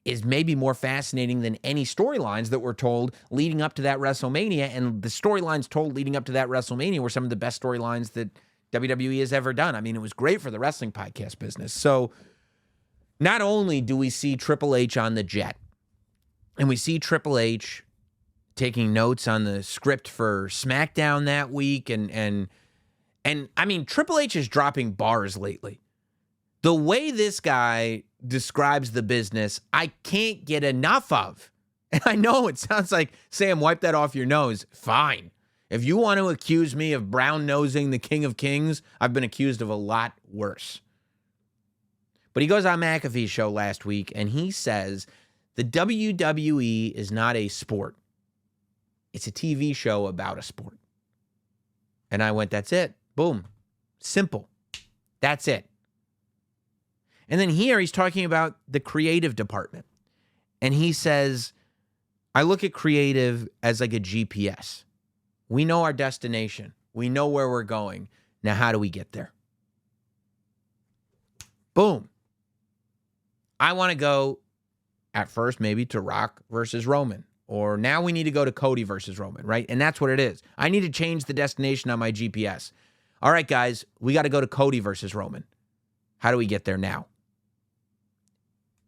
is maybe more fascinating than any storylines that were told leading up to that WrestleMania. And the storylines told leading up to that WrestleMania were some of the best storylines that WWE has ever done. I mean, it was great for the wrestling podcast business. So not only do we see Triple H on the jet, and we see Triple H taking notes on the script for SmackDown that week, and I mean, Triple H is dropping bars lately. The way this guy describes the business, I can't get enough of. And I know it sounds like, Sam, wipe that off your nose. Fine. If you want to accuse me of brown-nosing the King of Kings, I've been accused of a lot worse. But he goes on McAfee's show last week, and he says the WWE is not a sport. It's a TV show about a sport. And I went, that's it. Boom. Simple. That's it. And then here he's talking about the creative department. And he says, I look at creative as like a GPS. We know our destination. We know where we're going. Now, how do we get there? Boom. I want to go at first maybe to Rock versus Roman. Or now we need to go to Cody versus Roman, right? And that's what it is. I need to change the destination on my GPS. All right, guys, we got to go to Cody versus Roman. How do we get there now?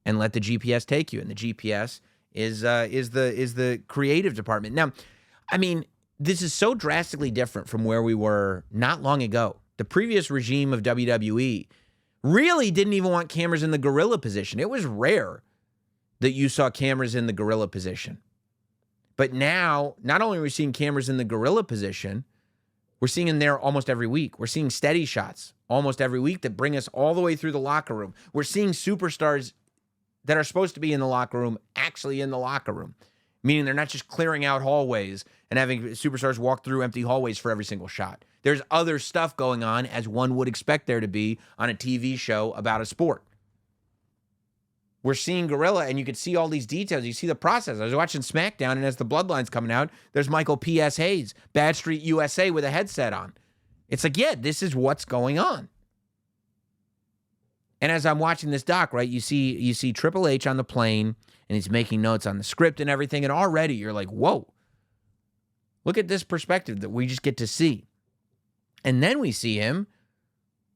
And let the GPS take you. And the GPS is the creative department. Now, I mean, this is so drastically different from where we were not long ago. The previous regime of WWE really didn't even want cameras in the gorilla position. It was rare that you saw cameras in the gorilla position. But now, not only are we seeing cameras in the gorilla position, we're seeing them there almost every week. We're seeing steady shots almost every week that bring us all the way through the locker room. We're seeing superstars that are supposed to be in the locker room actually in the locker room, meaning they're not just clearing out hallways and having superstars walk through empty hallways for every single shot. There's other stuff going on, as one would expect there to be on a TV show about a sport. We're seeing Gorilla, and you can see all these details. You see the process. I was watching SmackDown, and as the Bloodline's coming out, there's Michael P.S. Hayes, Bad Street USA, with a headset on. It's like, yeah, this is what's going on. And as I'm watching this doc, right, you see Triple H on the plane, and he's making notes on the script and everything, and already you're like, whoa. Look at this perspective that we just get to see. And then we see him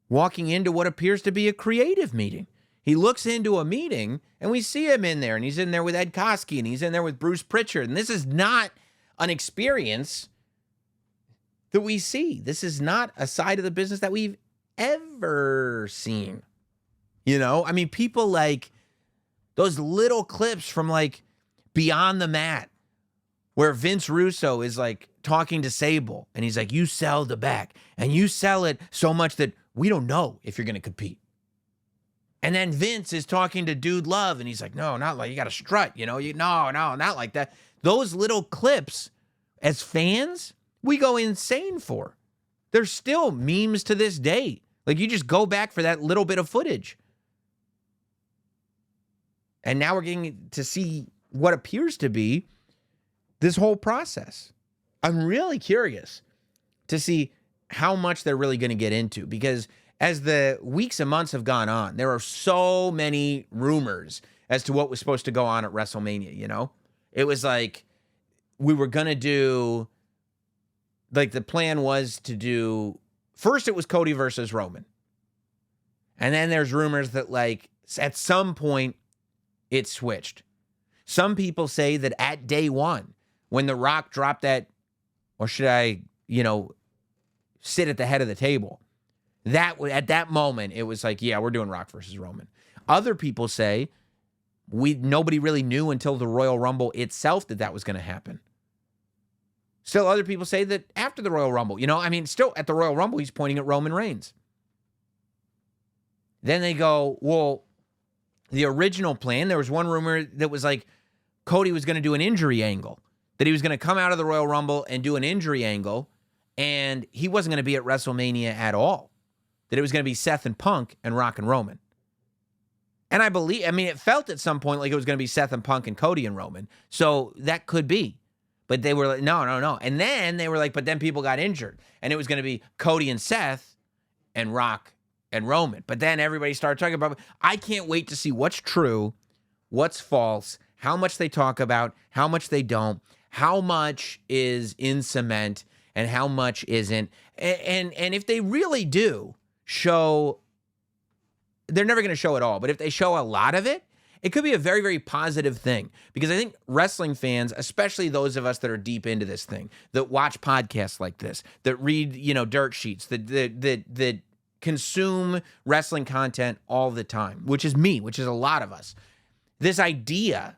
walking into what appears to be a creative meeting. He looks into a meeting, and we see him in there, and he's in there with Ed Koskey, and he's in there with Bruce Pritchard. And this is not an experience that we see. This is not a side of the business that we've ever seen. You know, I mean, people like those little clips from like Beyond the Mat, where Vince Russo is like talking to Sable, and he's like, you sell the back, and you sell it so much that we don't know if you're going to compete. And then Vince is talking to Dude Love, and he's like, no, not like, you got to strut, you know, no, not like that. Those little clips, as fans, we go insane for. There's still memes to this day. Like, you just go back for that little bit of footage. And now we're getting to see what appears to be this whole process. I'm really curious to see how much they're really going to get into, because as the weeks and months have gone on, there are so many rumors as to what was supposed to go on at WrestleMania, you know? It was like we were going to do, like the plan was to do, first it was Cody versus Roman. And then there's rumors that like at some point it switched. Some people say that at day one, when The Rock dropped that, or should I, sit at the head of the table, that at that moment, it was like, yeah, we're doing Rock versus Roman. Other people say nobody really knew until the Royal Rumble itself that was going to happen. Still, other people say that after the Royal Rumble, still at the Royal Rumble, he's pointing at Roman Reigns. Then they go, well, the original plan, there was one rumor that was like Cody was going to do an injury angle, that he was going to come out of the Royal Rumble and do an injury angle, and he wasn't going to be at WrestleMania at all. That it was going to be Seth and Punk and Rock and Roman. And it felt at some point like it was going to be Seth and Punk and Cody and Roman. So that could be. But they were like, no. And then they were like, but then people got injured. And it was going to be Cody and Seth and Rock and Roman. But then everybody started talking about, I can't wait to see what's true, what's false, how much they talk about, how much they don't, how much is in cement, and how much isn't. And if they really do show, they're never going to show it all, but if they show a lot of it, it could be a very, very positive thing. Because I think wrestling fans, especially those of us that are deep into this thing, that watch podcasts like this, that read, dirt sheets, that consume wrestling content all the time, which is me, which is a lot of us. This idea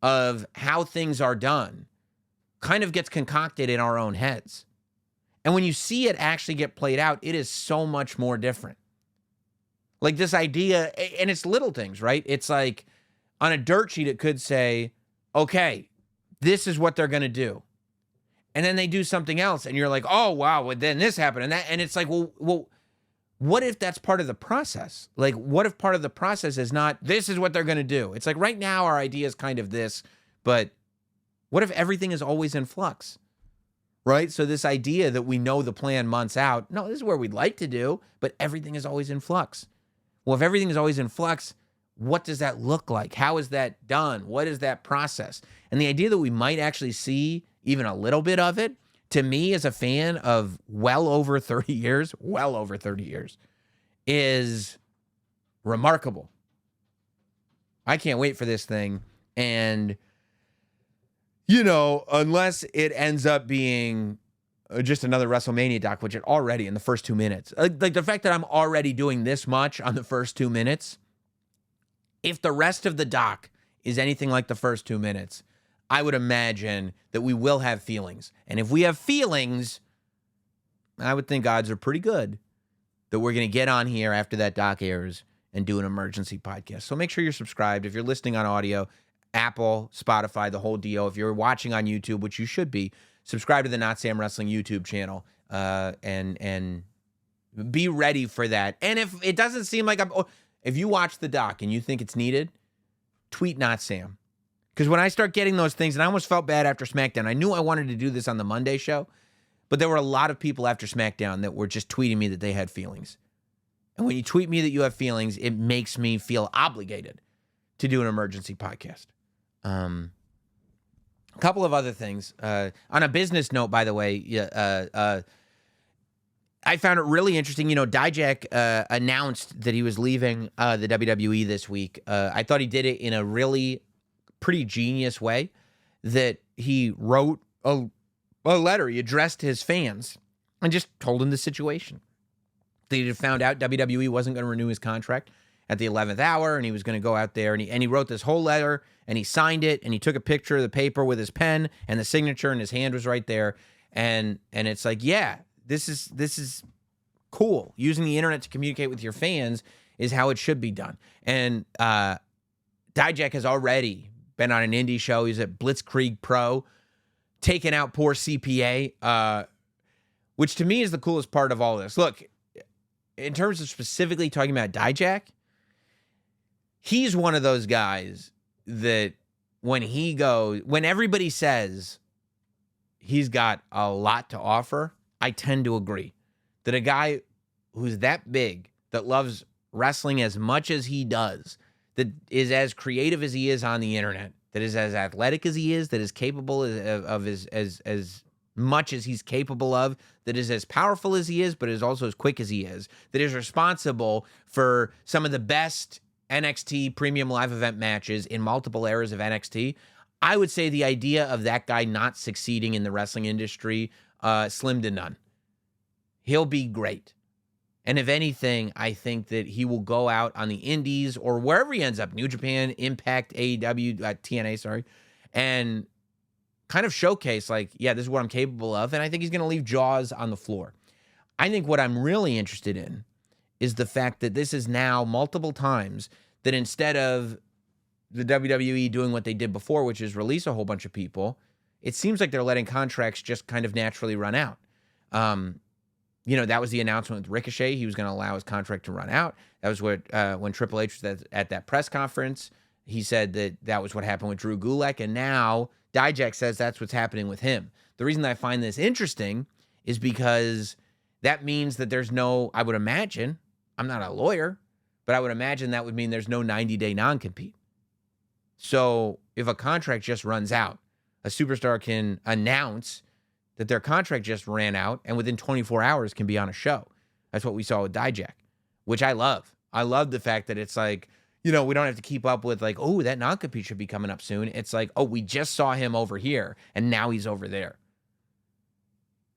of how things are done kind of gets concocted in our own heads. And when you see it actually get played out, it is so much more different. Like this idea, and it's little things, right? It's like on a dirt sheet, it could say, okay, this is what they're going to do. And then they do something else, and you're like, oh, wow, well, then this happened. And that, and it's like, well, what if that's part of the process? Like, what if part of the process is not, this is what they're going to do? It's like right now our idea is kind of this, but what if everything is always in flux? Right? So this idea that we know the plan months out, no, this is where we'd like to do, but everything is always in flux. Well, if everything is always in flux, what does that look like? How is that done? What is that process? And the idea that we might actually see even a little bit of it, to me as a fan of well over 30 years, is remarkable. I can't wait for this thing. And unless it ends up being just another WrestleMania doc, which it already in the first 2 minutes. Like the fact that I'm already doing this much on the first 2 minutes, if the rest of the doc is anything like the first 2 minutes, I would imagine that we will have feelings. And if we have feelings, I would think odds are pretty good that we're going to get on here after that doc airs and do an emergency podcast. So make sure you're subscribed. If you're listening on audio, Apple, Spotify, the whole deal. If you're watching on YouTube, which you should be, subscribe to the Notsam Wrestling YouTube channel and be ready for that. And if it doesn't seem like if you watch the doc and you think it's needed, tweet Notsam. Because when I start getting those things, and I almost felt bad after SmackDown, I knew I wanted to do this on the Monday show, but there were a lot of people after SmackDown that were just tweeting me that they had feelings. And when you tweet me that you have feelings, it makes me feel obligated to do an emergency podcast. A couple of other things. On a business note, by the way, I found it really interesting. Dijak announced that he was leaving the WWE this week. I thought he did it in a really pretty genius way, that he wrote a letter. He addressed his fans and just told them the situation. They had found out WWE wasn't going to renew his contract at the 11th hour, and he was going to go out there, and he wrote this whole letter, and he signed it, and he took a picture of the paper with his pen and the signature, and his hand was right there. And it's like, yeah, this is cool. Using the internet to communicate with your fans is how it should be done. And Dijak has already been on an indie show. He's at Blitzkrieg Pro, taking out poor CPA, which to me is the coolest part of all this. Look, in terms of specifically talking about Dijak, he's one of those guys that when everybody says he's got a lot to offer, I tend to agree. That a guy who's that big, that loves wrestling as much as he does, that is as creative as he is on the internet, that is as athletic as he is, that is capable of as much as he's capable of, that is as powerful as he is, but is also as quick as he is, that is responsible for some of the best NXT premium live event matches in multiple eras of NXT. I would say the idea of that guy not succeeding in the wrestling industry, slim to none. He'll be great. And if anything, I think that he will go out on the indies or wherever he ends up, New Japan, Impact, AEW, TNA, and kind of showcase like, yeah, this is what I'm capable of. And I think he's going to leave Jaws on the floor. I think what I'm really interested in is the fact that this is now multiple times that instead of the WWE doing what they did before, which is release a whole bunch of people, it seems like they're letting contracts just kind of naturally run out. That was the announcement with Ricochet. He was going to allow his contract to run out. That was what when Triple H was at that press conference, he said that was what happened with Drew Gulak, and now Dijak says that's what's happening with him. The reason that I find this interesting is because that means that there's no, I would imagine, I'm not a lawyer, but I would imagine that would mean there's no 90-day non-compete. So if a contract just runs out, a superstar can announce that their contract just ran out and within 24 hours can be on a show. That's what we saw with Dijak, which I love. I love the fact that it's like, we don't have to keep up with like, oh, that non-compete should be coming up soon. It's like, oh, we just saw him over here and now he's over there.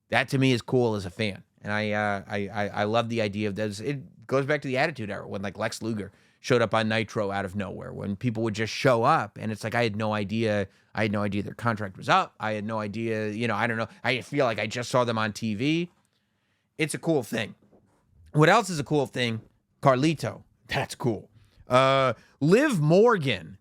That to me is cool as a fan. And I love the idea of this. It goes back to the Attitude Era when like Lex Luger showed up on Nitro out of nowhere, when people would just show up, and it's like, I had no idea their contract was up. I had no idea, I don't know. I feel like I just saw them on TV. It's a cool thing. What else is a cool thing? Carlito. That's cool. Liv Morgan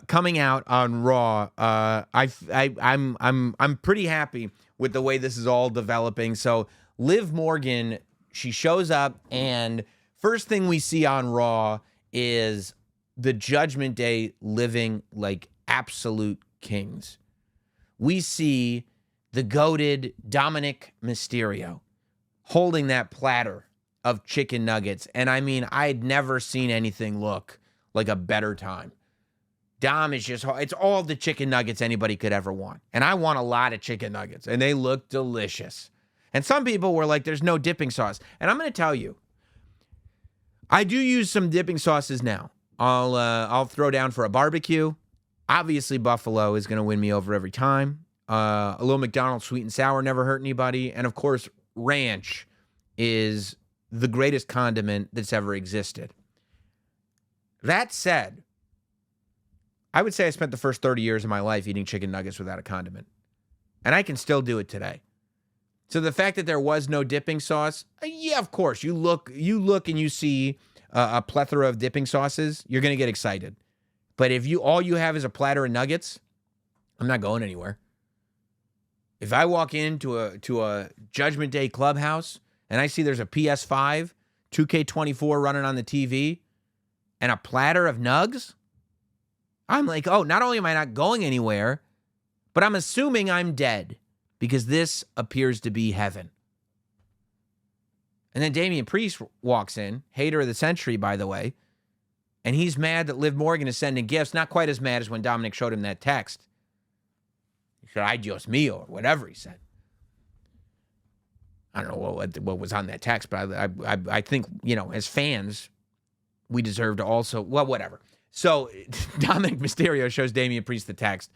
coming out on Raw. I'm pretty happy with the way this is all developing. So Liv Morgan, she shows up, and first thing we see on Raw is the Judgment Day living like absolute kings. We see the goated Dominic Mysterio holding that platter of chicken nuggets. And I mean, I'd never seen anything look like a better time. Dom is it's all the chicken nuggets anybody could ever want. And I want a lot of chicken nuggets, and they look delicious. And some people were like, there's no dipping sauce. And I'm going to tell you, I do use some dipping sauces now. I'll throw down for a barbecue. Obviously, Buffalo is going to win me over every time. A little McDonald's sweet and sour never hurt anybody. And of course, ranch is the greatest condiment that's ever existed. That said, I would say I spent the first 30 years of my life eating chicken nuggets without a condiment. And I can still do it today. So the fact that there was no dipping sauce, yeah, of course. You look and you see a plethora of dipping sauces, you're going to get excited. But if all you have is a platter of nuggets, I'm not going anywhere. If I walk into a Judgment Day clubhouse and I see there's a PS5, 2K24 running on the TV, and a platter of nugs, I'm like, oh, not only am I not going anywhere, but I'm assuming I'm dead, because this appears to be heaven. And then Damian Priest walks in, hater of the century, by the way, and he's mad that Liv Morgan is sending gifts. Not quite as mad as when Dominic showed him that text. He said, "Ay Dios mío," or whatever he said. I don't know what was on that text, but I think, as fans, we deserve to also, well, whatever. So Dominic Mysterio shows Damian Priest the text.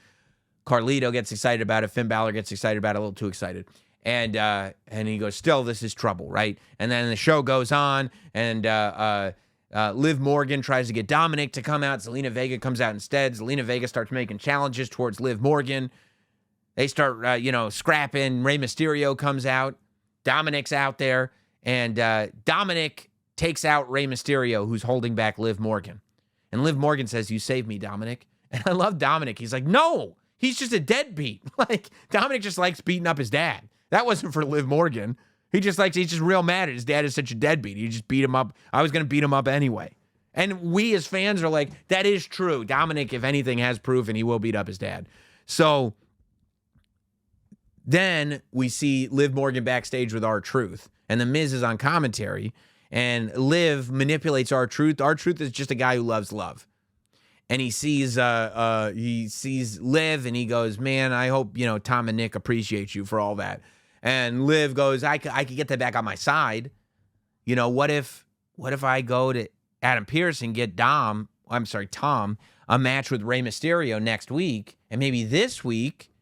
Carlito gets excited about it. Finn Balor gets excited about it, a little too excited. And he goes, still, this is trouble, right? And then the show goes on, and Liv Morgan tries to get Dominic to come out. Zelina Vega comes out instead. Zelina Vega starts making challenges towards Liv Morgan. They start, scrapping. Rey Mysterio comes out. Dominic's out there. And Dominic takes out Rey Mysterio, who's holding back Liv Morgan. And Liv Morgan says, "You saved me, Dominic." And I love Dominic. He's like, no, he's just a deadbeat. Like, Dominic just likes beating up his dad. That wasn't for Liv Morgan. He's just real mad at his dad is such a deadbeat. He just beat him up. I was going to beat him up anyway. And we as fans are like, that is true. Dominic, if anything, has proof, and he will beat up his dad. So then we see Liv Morgan backstage with R-Truth. And the Miz is on commentary. And Liv manipulates R-Truth. R-Truth is just a guy who loves love. And he sees Liv, and he goes, "Man, I hope, Tom and Nick appreciate you for all that." And Liv goes, I could get that back on my side. What if I go to Adam Pearce and get Tom, a match with Rey Mysterio next week, and maybe this week,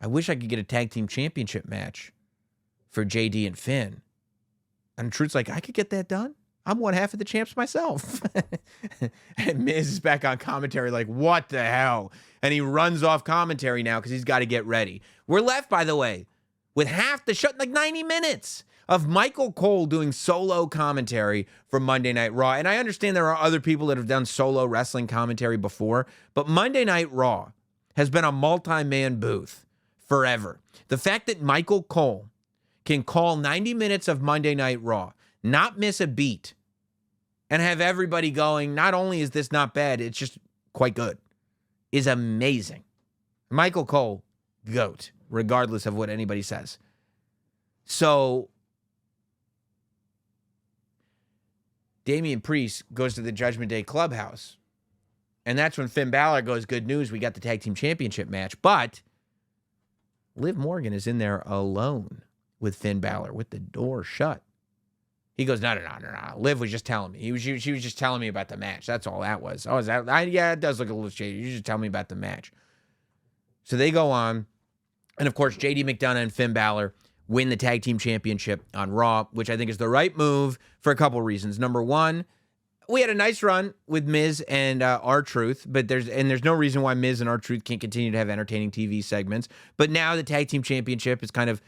I wish I could get a tag team championship match for JD and Finn. And Truth's like, I could get that done. I'm one half of the champs myself. And Miz is back on commentary like, what the hell? And he runs off commentary now because he's got to get ready. We're left, by the way, with half the show, like 90 minutes of Michael Cole doing solo commentary for Monday Night Raw. And I understand there are other people that have done solo wrestling commentary before, but Monday Night Raw has been a multi-man booth forever. The fact that Michael Cole can call 90 minutes of Monday Night Raw, not miss a beat, and have everybody going, not only is this not bad, it's just quite good, is amazing. Michael Cole, GOAT, regardless of what anybody says. So Damian Priest goes to the Judgment Day clubhouse, and that's when Finn Balor goes, "Good news, we got the tag team championship match." But Liv Morgan is in there alone with Finn Balor with the door shut. He goes, no. Liv was just telling me. She was just telling me about the match. That's all that was. Oh, is that? Yeah, it does look a little shady. You just tell me about the match. So they go on. And, of course, JD McDonough and Finn Balor win the tag team championship on Raw, which I think is the right move for a couple reasons. Number one, we had a nice run with Miz and R-Truth, but there's no reason why Miz and R-Truth can't continue to have entertaining TV segments. But now the Tag Team Championship is kind of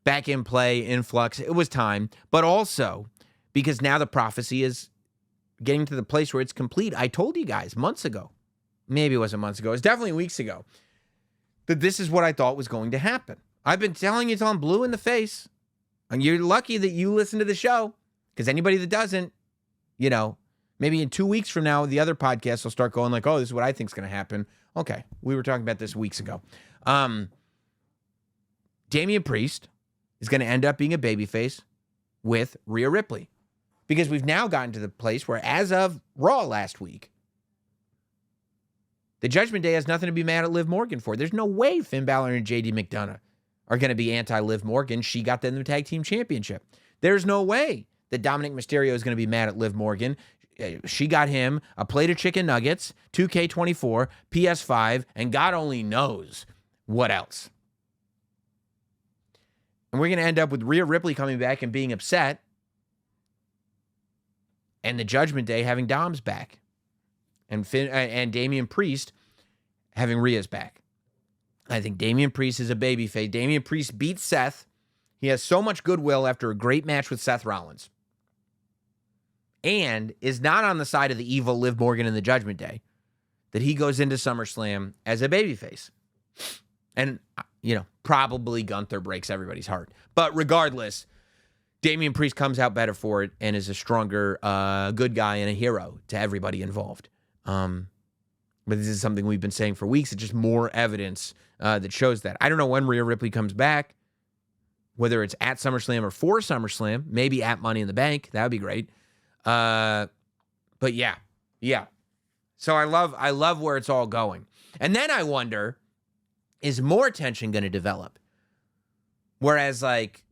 back in play, in flux. It was time. But also, because now the prophecy is getting to the place where it's complete. I told you guys months ago, maybe it wasn't months ago, it was definitely weeks ago, that this is what I thought was going to happen. I've been telling you till I'm blue in the face. And you're lucky that you listen to the show, because anybody that doesn't, maybe in 2 weeks from now, the other podcasts will start going like, oh, this is what I think is going to happen. Okay, we were talking about this weeks ago. Damian Priest is going to end up being a babyface with Rhea Ripley, because we've now gotten to the place where, as of Raw last week, the Judgment Day has nothing to be mad at Liv Morgan for. There's no way Finn Balor and JD McDonough are going to be anti-Liv Morgan. She got them the Tag Team Championship. There's no way that Dominic Mysterio is going to be mad at Liv Morgan. She got him a plate of chicken nuggets, 2K24, PS5, and God only knows what else. And we're going to end up with Rhea Ripley coming back and being upset, and the Judgment Day having Dom's back, and Damian Priest having Rhea's back. I think Damian Priest is a babyface. Damian Priest beat Seth. He has so much goodwill after a great match with Seth Rollins, and is not on the side of the evil Liv Morgan in the Judgment Day, that he goes into SummerSlam as a babyface. And, probably Gunther breaks everybody's heart. But regardless, Damian Priest comes out better for it and is a stronger good guy and a hero to everybody involved. But this is something we've been saying for weeks. It's just more evidence that shows that. I don't know when Rhea Ripley comes back, whether it's at SummerSlam or for SummerSlam, maybe at Money in the Bank. That would be great. But yeah. So I love where it's all going. And then I wonder, is more tension going to develop? Whereas, like,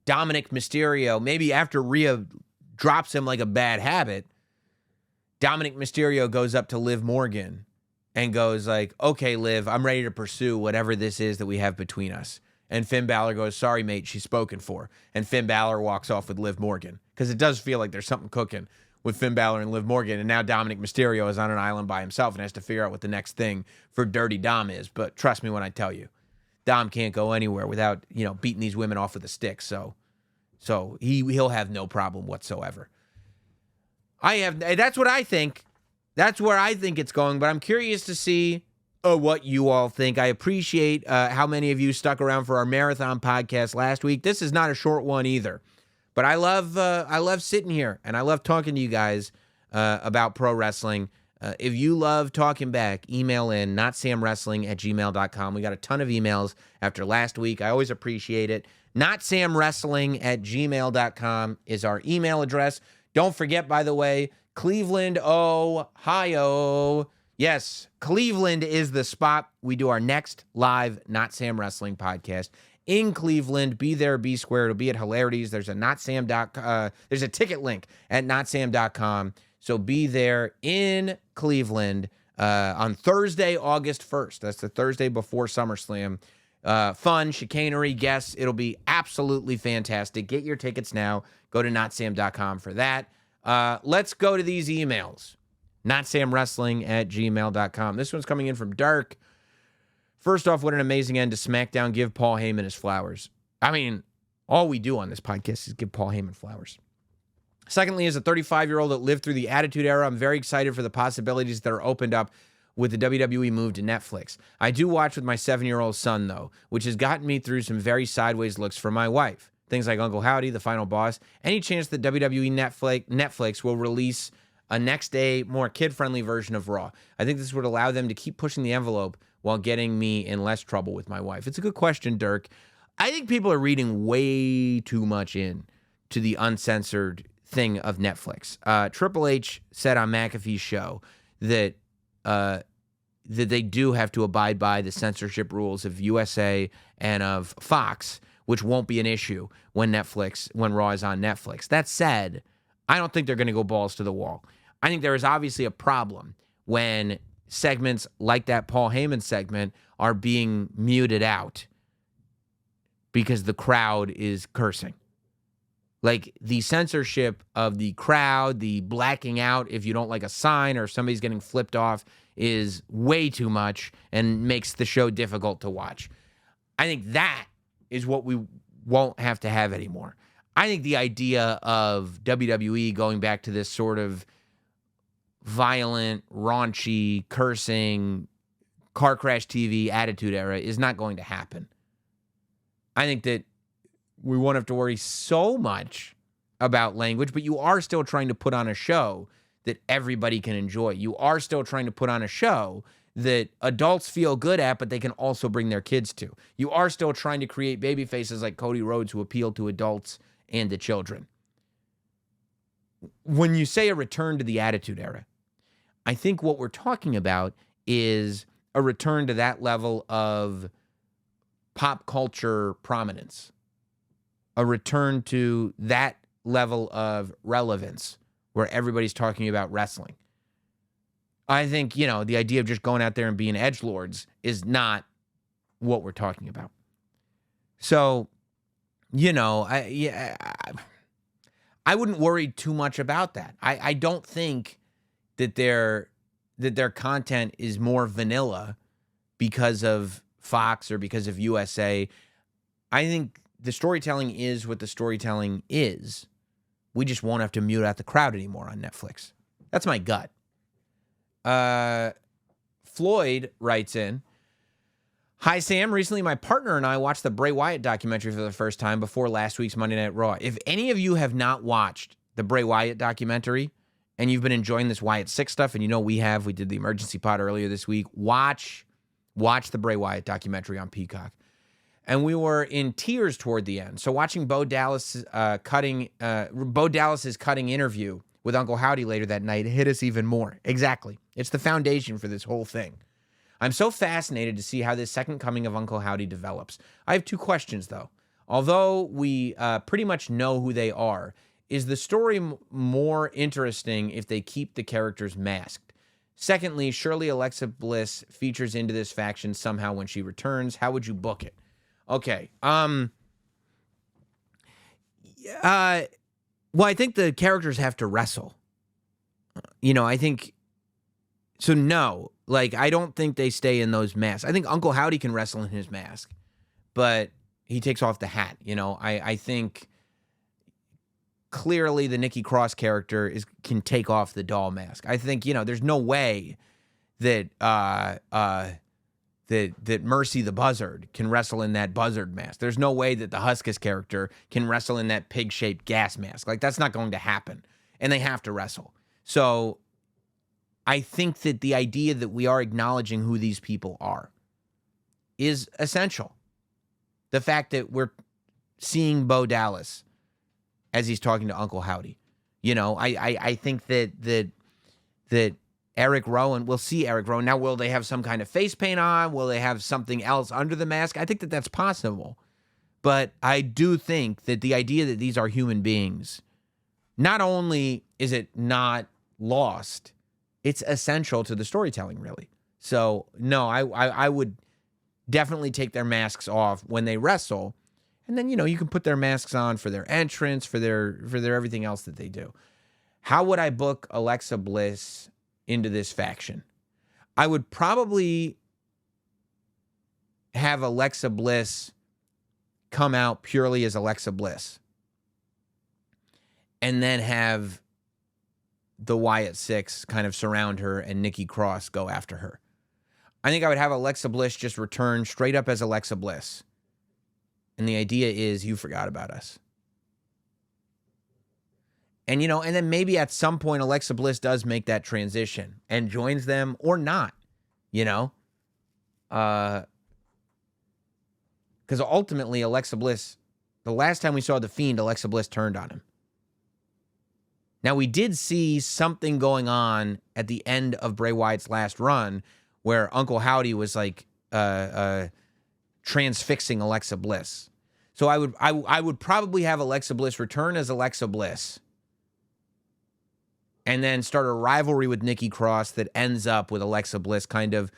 Dominic Mysterio, maybe after Rhea drops him like a bad habit, Dominic Mysterio goes up to Liv Morgan and goes like, okay, Liv, I'm ready to pursue whatever this is that we have between us. And Finn Balor goes, sorry, mate, she's spoken for. And Finn Balor walks off with Liv Morgan. Because it does feel like there's something cooking with Finn Balor and Liv Morgan. And now Dominic Mysterio is on an island by himself and has to figure out what the next thing for Dirty Dom is. But trust me when I tell you, Dom can't go anywhere without, beating these women off with a stick. So he'll have no problem whatsoever. That's what I think. That's where I think it's going. But I'm curious to see what you all think. I appreciate how many of you stuck around for our marathon podcast last week. This is not a short one either. But I love sitting here, and I love talking to you guys about pro wrestling. If you love talking back, email in notsamwrestling@gmail.com. We got a ton of emails after last week. I always appreciate it. notsamwrestling@gmail.com is our email address. Don't forget, by the way, Cleveland, Ohio. Yes, Cleveland is the spot. We do our next live Not Sam Wrestling podcast in Cleveland. Be there, be square. It'll be at Hilarities. There's a there's a ticket link at notsam.com. So be there in Cleveland on Thursday, August 1st. That's the Thursday before SummerSlam. Fun, chicanery, guests. It'll be absolutely fantastic. Get your tickets now. Go to notsam.com for that. Let's go to these emails. notsamwrestling@gmail.com. This one's coming in from Dark. First off, what an amazing end to SmackDown. Give Paul Heyman his flowers. I mean, all we do on this podcast is give Paul Heyman flowers. Secondly, as a 35-year-old that lived through the Attitude Era, I'm very excited for the possibilities that are opened up with the WWE move to Netflix. I do watch with my 7-year-old son, though, which has gotten me through some very sideways looks from my wife. Things like Uncle Howdy, The Final Boss. Any chance that WWE Netflix will release a next day, more kid-friendly version of Raw? I think this would allow them to keep pushing the envelope while getting me in less trouble with my wife. It's a good question, Dirk. I think people are reading way too much in to the uncensored thing of Netflix. Triple H said on McAfee's show that they do have to abide by the censorship rules of USA and of Fox, which won't be an issue when Raw is on Netflix. That said, I don't think they're going to go balls to the wall. I think there is obviously a problem when segments like that Paul Heyman segment are being muted out because the crowd is cursing. Like the censorship of the crowd, the blacking out if you don't like a sign or somebody's getting flipped off is way too much and makes the show difficult to watch. I think that is what we won't have to have anymore. I think the idea of WWE going back to this sort of violent, raunchy, cursing, car crash TV attitude era is not going to happen. I think that we won't have to worry so much about language, but you are still trying to put on a show that everybody can enjoy. You are still trying to put on a show that adults feel good at, but they can also bring their kids to. You are still trying to create baby faces like Cody Rhodes who appeal to adults and to children. When you say a return to the Attitude Era, I think what we're talking about is a return to that level of pop culture prominence, a return to that level of relevance where everybody's talking about wrestling. I think, the idea of just going out there and being edgelords is not what we're talking about. So, I wouldn't worry too much about that. I don't think that their content is more vanilla because of Fox or because of USA. I think the storytelling is what the storytelling is. We just won't have to mute out the crowd anymore on Netflix. That's my gut. Floyd writes in, "Hi, Sam. Recently, my partner and I watched the Bray Wyatt documentary for the first time before last week's Monday Night Raw. If any of you have not watched the Bray Wyatt documentary and you've been enjoying this Wyatt 6 stuff, and we did the emergency pod earlier this week, watch the Bray Wyatt documentary on Peacock. And we were in tears toward the end. So watching Bo Dallas's cutting interview with Uncle Howdy later that night hit us even more. Exactly. It's the foundation for this whole thing. I'm so fascinated to see how this second coming of Uncle Howdy develops. I have 2 questions, though. Although we pretty much know who they are, is the story more interesting if they keep the characters masked? Secondly, surely Alexa Bliss features into this faction somehow when she returns. How would you book it? Okay. Well, I think the characters have to wrestle. I think... So, no. I don't think they stay in those masks. I think Uncle Howdy can wrestle in his mask, but he takes off the hat. I think clearly the Nikki Cross character can take off the doll mask. I think, there's no way that that Mercy the Buzzard can wrestle in that buzzard mask. There's no way that the Huskus character can wrestle in that pig-shaped gas mask. That's not going to happen. And they have to wrestle. So I think that the idea that we are acknowledging who these people are is essential. The fact that we're seeing Bo Dallas as he's talking to Uncle Howdy. I think that Eric Rowan, we'll see Eric Rowan. Now, will they have some kind of face paint on? Will they have something else under the mask? I think that that's possible. But I do think that the idea that these are human beings, not only is it not lost, it's essential to the storytelling, really. So, no, I would definitely take their masks off when they wrestle. And then, you can put their masks on for their entrance, for their everything else that they do. How would I book Alexa Bliss into this faction? I would probably have Alexa Bliss come out purely as Alexa Bliss. And then have the Wyatt 6 kind of surround her and Nikki Cross go after her. I think I would have Alexa Bliss just return straight up as Alexa Bliss. And the idea is, you forgot about us. And, and then maybe at some point Alexa Bliss does make that transition and joins them or not, because ultimately Alexa Bliss, the last time we saw The Fiend, Alexa Bliss turned on him. Now, we did see something going on at the end of Bray Wyatt's last run where Uncle Howdy was transfixing Alexa Bliss. So I would probably have Alexa Bliss return as Alexa Bliss and then start a rivalry with Nikki Cross that ends up with Alexa Bliss kind of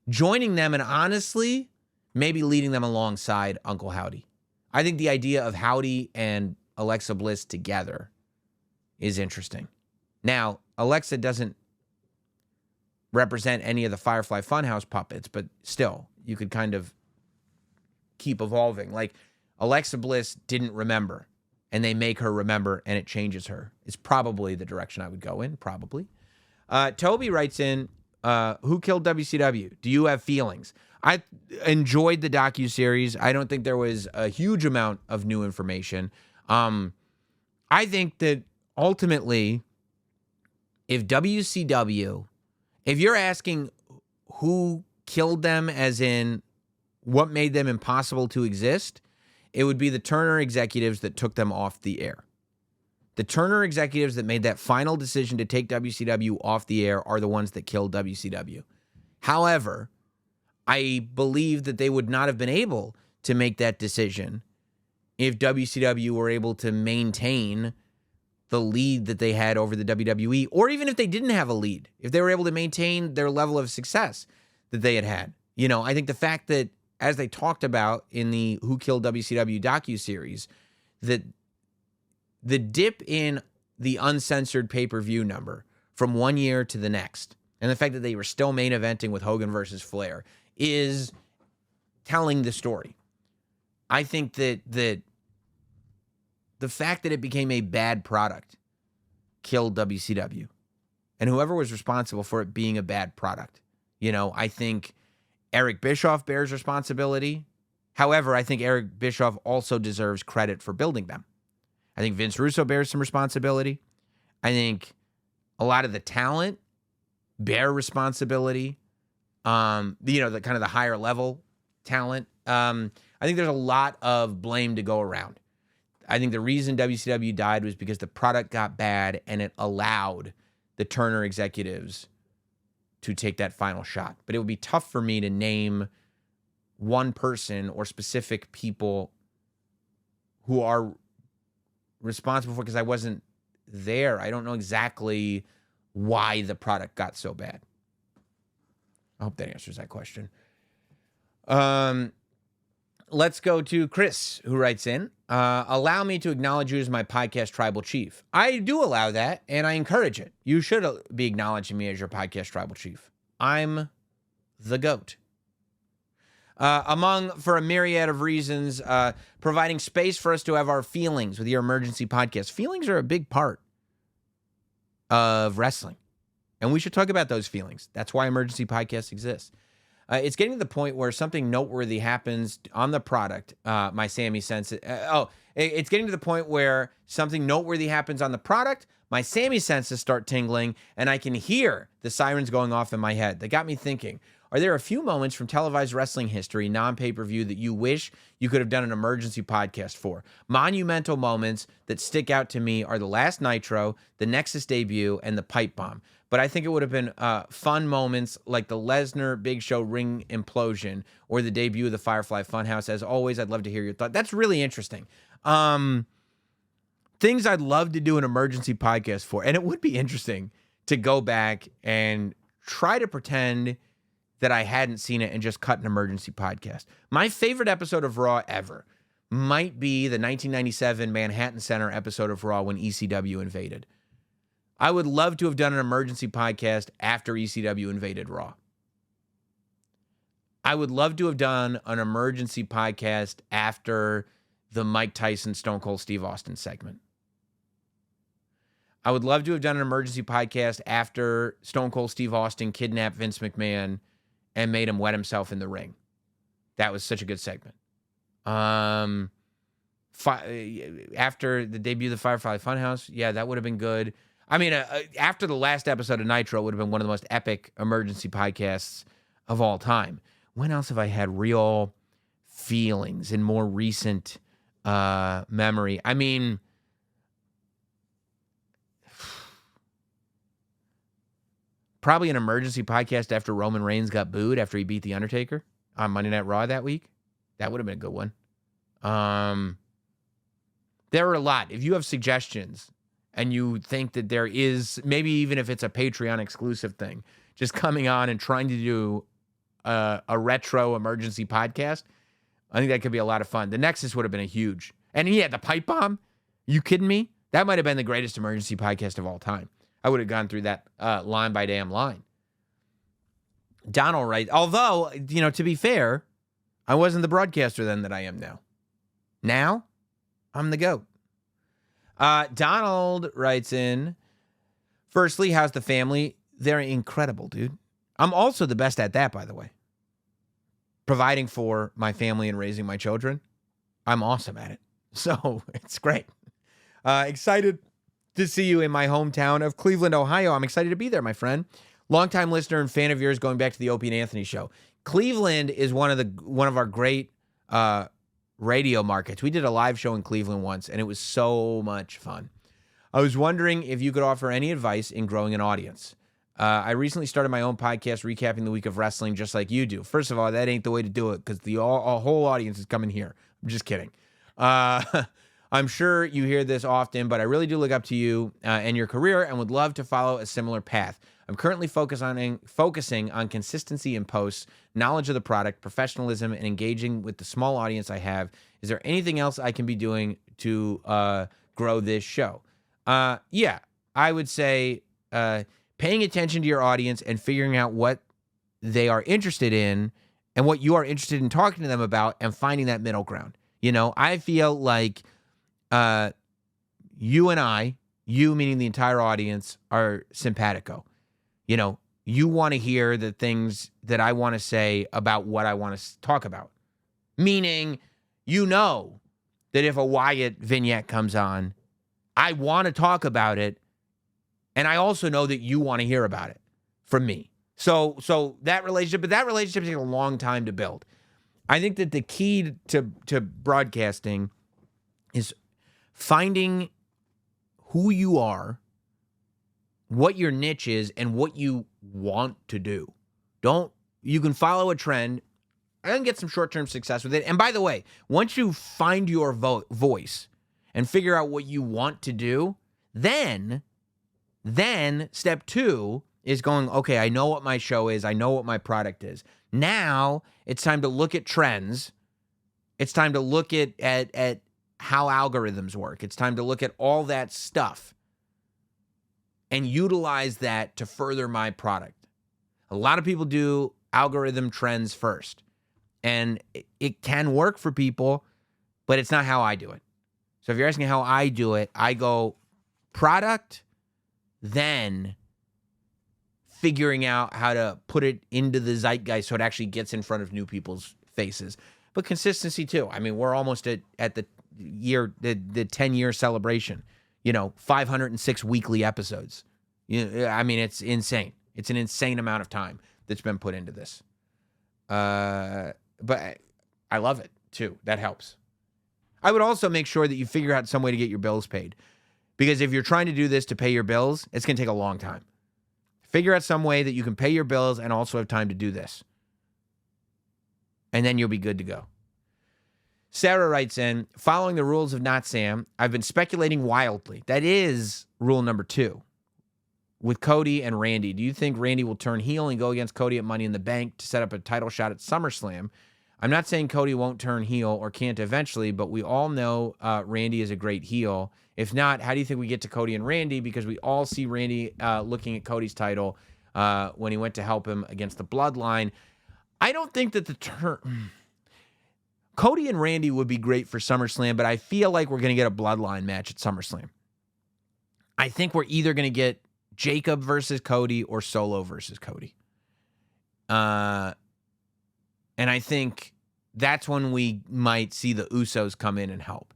joining them and honestly maybe leading them alongside Uncle Howdy. I think the idea of Howdy and Alexa Bliss together is interesting. Now, Alexa doesn't represent any of the Firefly Funhouse puppets, but still, you could kind of keep evolving. Like, Alexa Bliss didn't remember, and they make her remember, and it changes her. It's probably the direction I would go in, probably. Toby writes in, who killed WCW? Do you have feelings? I enjoyed the docuseries. I don't think there was a huge amount of new information. I think that ultimately, if WCW, if you're asking who killed them, as in what made them impossible to exist, it would be the Turner executives that took them off the air. The Turner executives that made that final decision to take WCW off the air are the ones that killed WCW. However, I believe that they would not have been able to make that decision if WCW were able to maintain the lead that they had over the WWE, or even if they didn't have a lead, if they were able to maintain their level of success that they had had. You know, I think the fact that, as they talked about in the Who Killed WCW docuseries, that the dip in the uncensored pay-per-view number from one year to the next, and the fact that they were still main eventing with Hogan versus Flair, is telling the story. I think that the fact that it became a bad product killed WCW. And whoever was responsible for it being a bad product. You know, I think Eric Bischoff bears responsibility. However, I think Eric Bischoff also deserves credit for building them. I think Vince Russo bears some responsibility. I think a lot of the talent bear responsibility. You know, the kind of the higher level talent. I think there's a lot of blame to go around. I think the reason WCW died was because the product got bad and it allowed the Turner executives to take that final shot. But it would be tough for me to name one person or specific people who are responsible for it, because I wasn't there. I don't know exactly why the product got so bad. I hope that answers that question. Let's go to Chris, who writes in, allow me to acknowledge you as my podcast tribal chief. I do allow that, and I encourage it. You should be acknowledging me as your podcast tribal chief. I'm the GOAT. For a myriad of reasons, providing space for us to have our feelings with your emergency podcast. Feelings are a big part of wrestling, and we should talk about those feelings. That's why emergency podcasts exist. It's getting to the point where something noteworthy happens on the product. My Sammy senses. It's getting to the point where something noteworthy happens on the product. My Sammy senses start tingling, and I can hear the sirens going off in my head. They got me thinking. Are there a few moments from televised wrestling history, non-pay-per-view, that you wish you could have done an emergency podcast for? Monumental moments that stick out to me are the last Nitro, the Nexus debut, and the pipe bomb. But I think it would have been fun moments like the Lesnar Big Show ring implosion or the debut of the Firefly Funhouse. As always, I'd love to hear your thoughts. That's really interesting. Things I'd love to do an emergency podcast for. And it would be interesting to go back and try to pretend that I hadn't seen it and just cut an emergency podcast. My favorite episode of Raw ever might be the 1997 Manhattan Center episode of Raw when ECW invaded. I would love to have done an emergency podcast after ECW invaded Raw. I would love to have done an emergency podcast after the Mike Tyson Stone Cold Steve Austin segment. I would love to have done an emergency podcast after Stone Cold Steve Austin kidnapped Vince McMahon and made him wet himself in the ring. That was such a good segment. After the debut of the Firefly Funhouse, yeah, that would have been good. I mean, after the last episode of Nitro, it would have been one of the most epic emergency podcasts of all time. When else have I had real feelings in more recent memory? I mean, probably an emergency podcast after Roman Reigns got booed after he beat The Undertaker on Monday Night Raw that week. That would have been a good one. There are a lot. If you have suggestions and you think that there is, maybe even if it's a Patreon exclusive thing, just coming on and trying to do a retro emergency podcast, I think that could be a lot of fun. The Nexus would have been a huge. And he had the pipe bomb. You kidding me? That might have been the greatest emergency podcast of all time. I would have gone through that line by damn line. Donald writes, although, to be fair, I wasn't the broadcaster then that I am now. Now, I'm the GOAT. Donald writes in, firstly, how's the family? They're incredible, dude. I'm also the best at that, by the way. Providing for my family and raising my children. I'm awesome at it. So, it's great. Excited to see you in my hometown of Cleveland, Ohio. I'm excited to be there, my friend. Longtime listener and fan of yours going back to the Opie and Anthony show. Cleveland is one of our great radio markets. We did a live show in Cleveland once, and it was so much fun. I was wondering if you could offer any advice in growing an audience. I recently started my own podcast recapping the week of wrestling just like you do. First of all, that ain't the way to do it because the whole audience is coming here. I'm just kidding. I'm sure you hear this often, but I really do look up to you and your career and would love to follow a similar path. I'm currently focusing on consistency in posts, knowledge of the product, professionalism, and engaging with the small audience I have. Is there anything else I can be doing to grow this show? Yeah, I would say paying attention to your audience and figuring out what they are interested in and what you are interested in talking to them about and finding that middle ground. I feel like you and I, you meaning the entire audience, are simpatico. You want to hear the things that I want to say about what I want to talk about. Meaning, that if a Wyatt vignette comes on, I want to talk about it, and I also know that you want to hear about it from me. So that relationship takes a long time to build. I think that the key to broadcasting is finding who you are, what your niche is, and what you want to do. You can follow a trend and get some short-term success with it. And by the way, once you find your voice and figure out what you want to do, then step 2 is going, okay, I know what my show is. I know what my product is. Now it's time to look at trends. It's time to look at how algorithms work. It's time to look at all that stuff and utilize that to further my product. A lot of people do algorithm trends first, and it can work for people, but it's not how I do it. So if you're asking how I do it, I go product, then figuring out how to put it into the zeitgeist so it actually gets in front of new people's faces. But consistency too. I mean, we're almost at the 10-year celebration. 506 weekly episodes. I mean, it's insane. It's an insane amount of time that's been put into this. But I love it too. That helps. I would also make sure that you figure out some way to get your bills paid. Because if you're trying to do this to pay your bills, it's going to take a long time. Figure out some way that you can pay your bills and also have time to do this. And then you'll be good to go. Sarah writes in, following the rules of Notsam, I've been speculating wildly. That is rule number 2. With Cody and Randy. Do you think Randy will turn heel and go against Cody at Money in the Bank to set up a title shot at SummerSlam? I'm not saying Cody won't turn heel or can't eventually, but we all know Randy is a great heel. If not, how do you think we get to Cody and Randy? Because we all see Randy looking at Cody's title when he went to help him against the Bloodline. I don't think that the turn... Cody and Randy would be great for SummerSlam, but I feel like we're going to get a Bloodline match at SummerSlam. I think we're either going to get Jacob versus Cody or Solo versus Cody. And I think that's when we might see the Usos come in and help.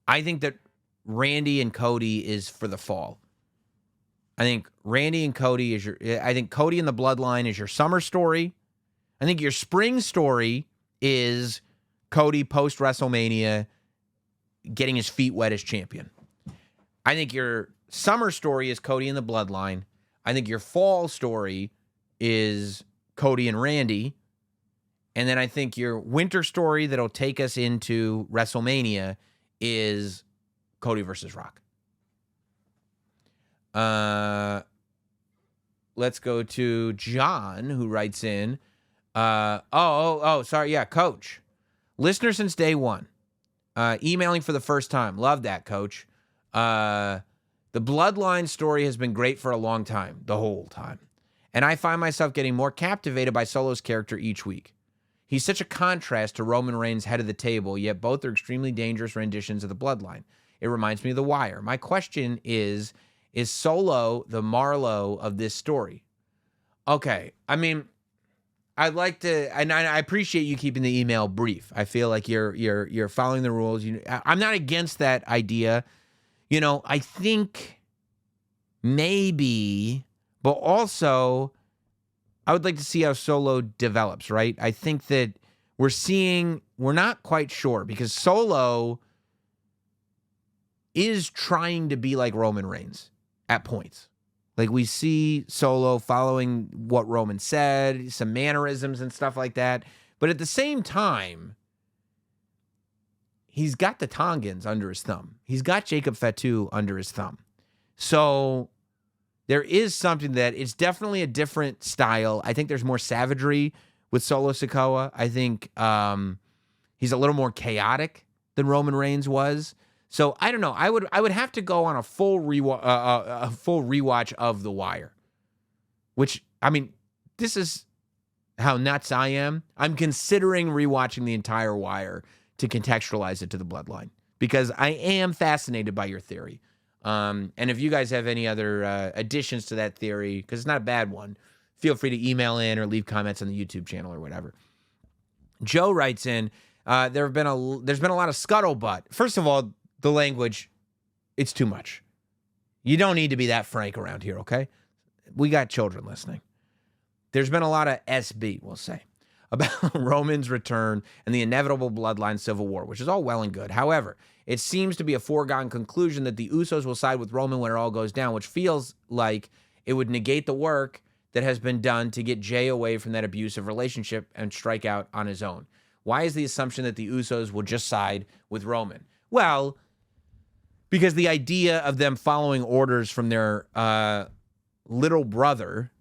I think that Randy and Cody is for the fall. I think Randy and Cody is I think Cody and the Bloodline is your summer story. I think your spring story is Cody post WrestleMania getting his feet wet as champion. I think your summer story is Cody and the Bloodline. I think your fall story is Cody and Randy. And then I think your winter story that'll take us into WrestleMania is Cody versus Rock. Let's go to John, who writes in. Sorry. Yeah, Coach. Listener since day one. Emailing for the first time. Love that, Coach. The Bloodline story has been great for a long time, the whole time. And I find myself getting more captivated by Solo's character each week. He's such a contrast to Roman Reigns' head of the table, yet both are extremely dangerous renditions of the Bloodline. It reminds me of The Wire. My question is Solo the Marlowe of this story? Okay, I mean, I'd like to, and I appreciate you keeping the email brief. I feel like you're following the rules. I'm not against that idea. I think maybe, but also I would like to see how Solo develops, right? I think that we're not quite sure because Solo is trying to be like Roman Reigns at points. Like we see Solo following what Roman said, some mannerisms and stuff like that. But at the same time, he's got the Tongans under his thumb. He's got Jacob Fatu under his thumb. So there is something that it's definitely a different style. I think there's more savagery with Solo Sikoa. I think he's a little more chaotic than Roman Reigns was. So I don't know. I would have to go on a full rewatch of The Wire. Which, I mean, this is how nuts I am. I'm considering rewatching the entire Wire to contextualize it to the Bloodline because I am fascinated by your theory. And if you guys have any other additions to that theory, because it's not a bad one, feel free to email in or leave comments on the YouTube channel or whatever. Joe writes in, there's been a lot of scuttlebutt. First of all, the language, it's too much. You don't need to be that frank around here, okay? We got children listening. There's been a lot of SB, we'll say, about Roman's return and the inevitable Bloodline civil war, which is all well and good. However, it seems to be a foregone conclusion that the Usos will side with Roman when it all goes down, which feels like it would negate the work that has been done to get Jay away from that abusive relationship and strike out on his own. Why is the assumption that the Usos will just side with Roman? Well, because the idea of them following orders from their little brother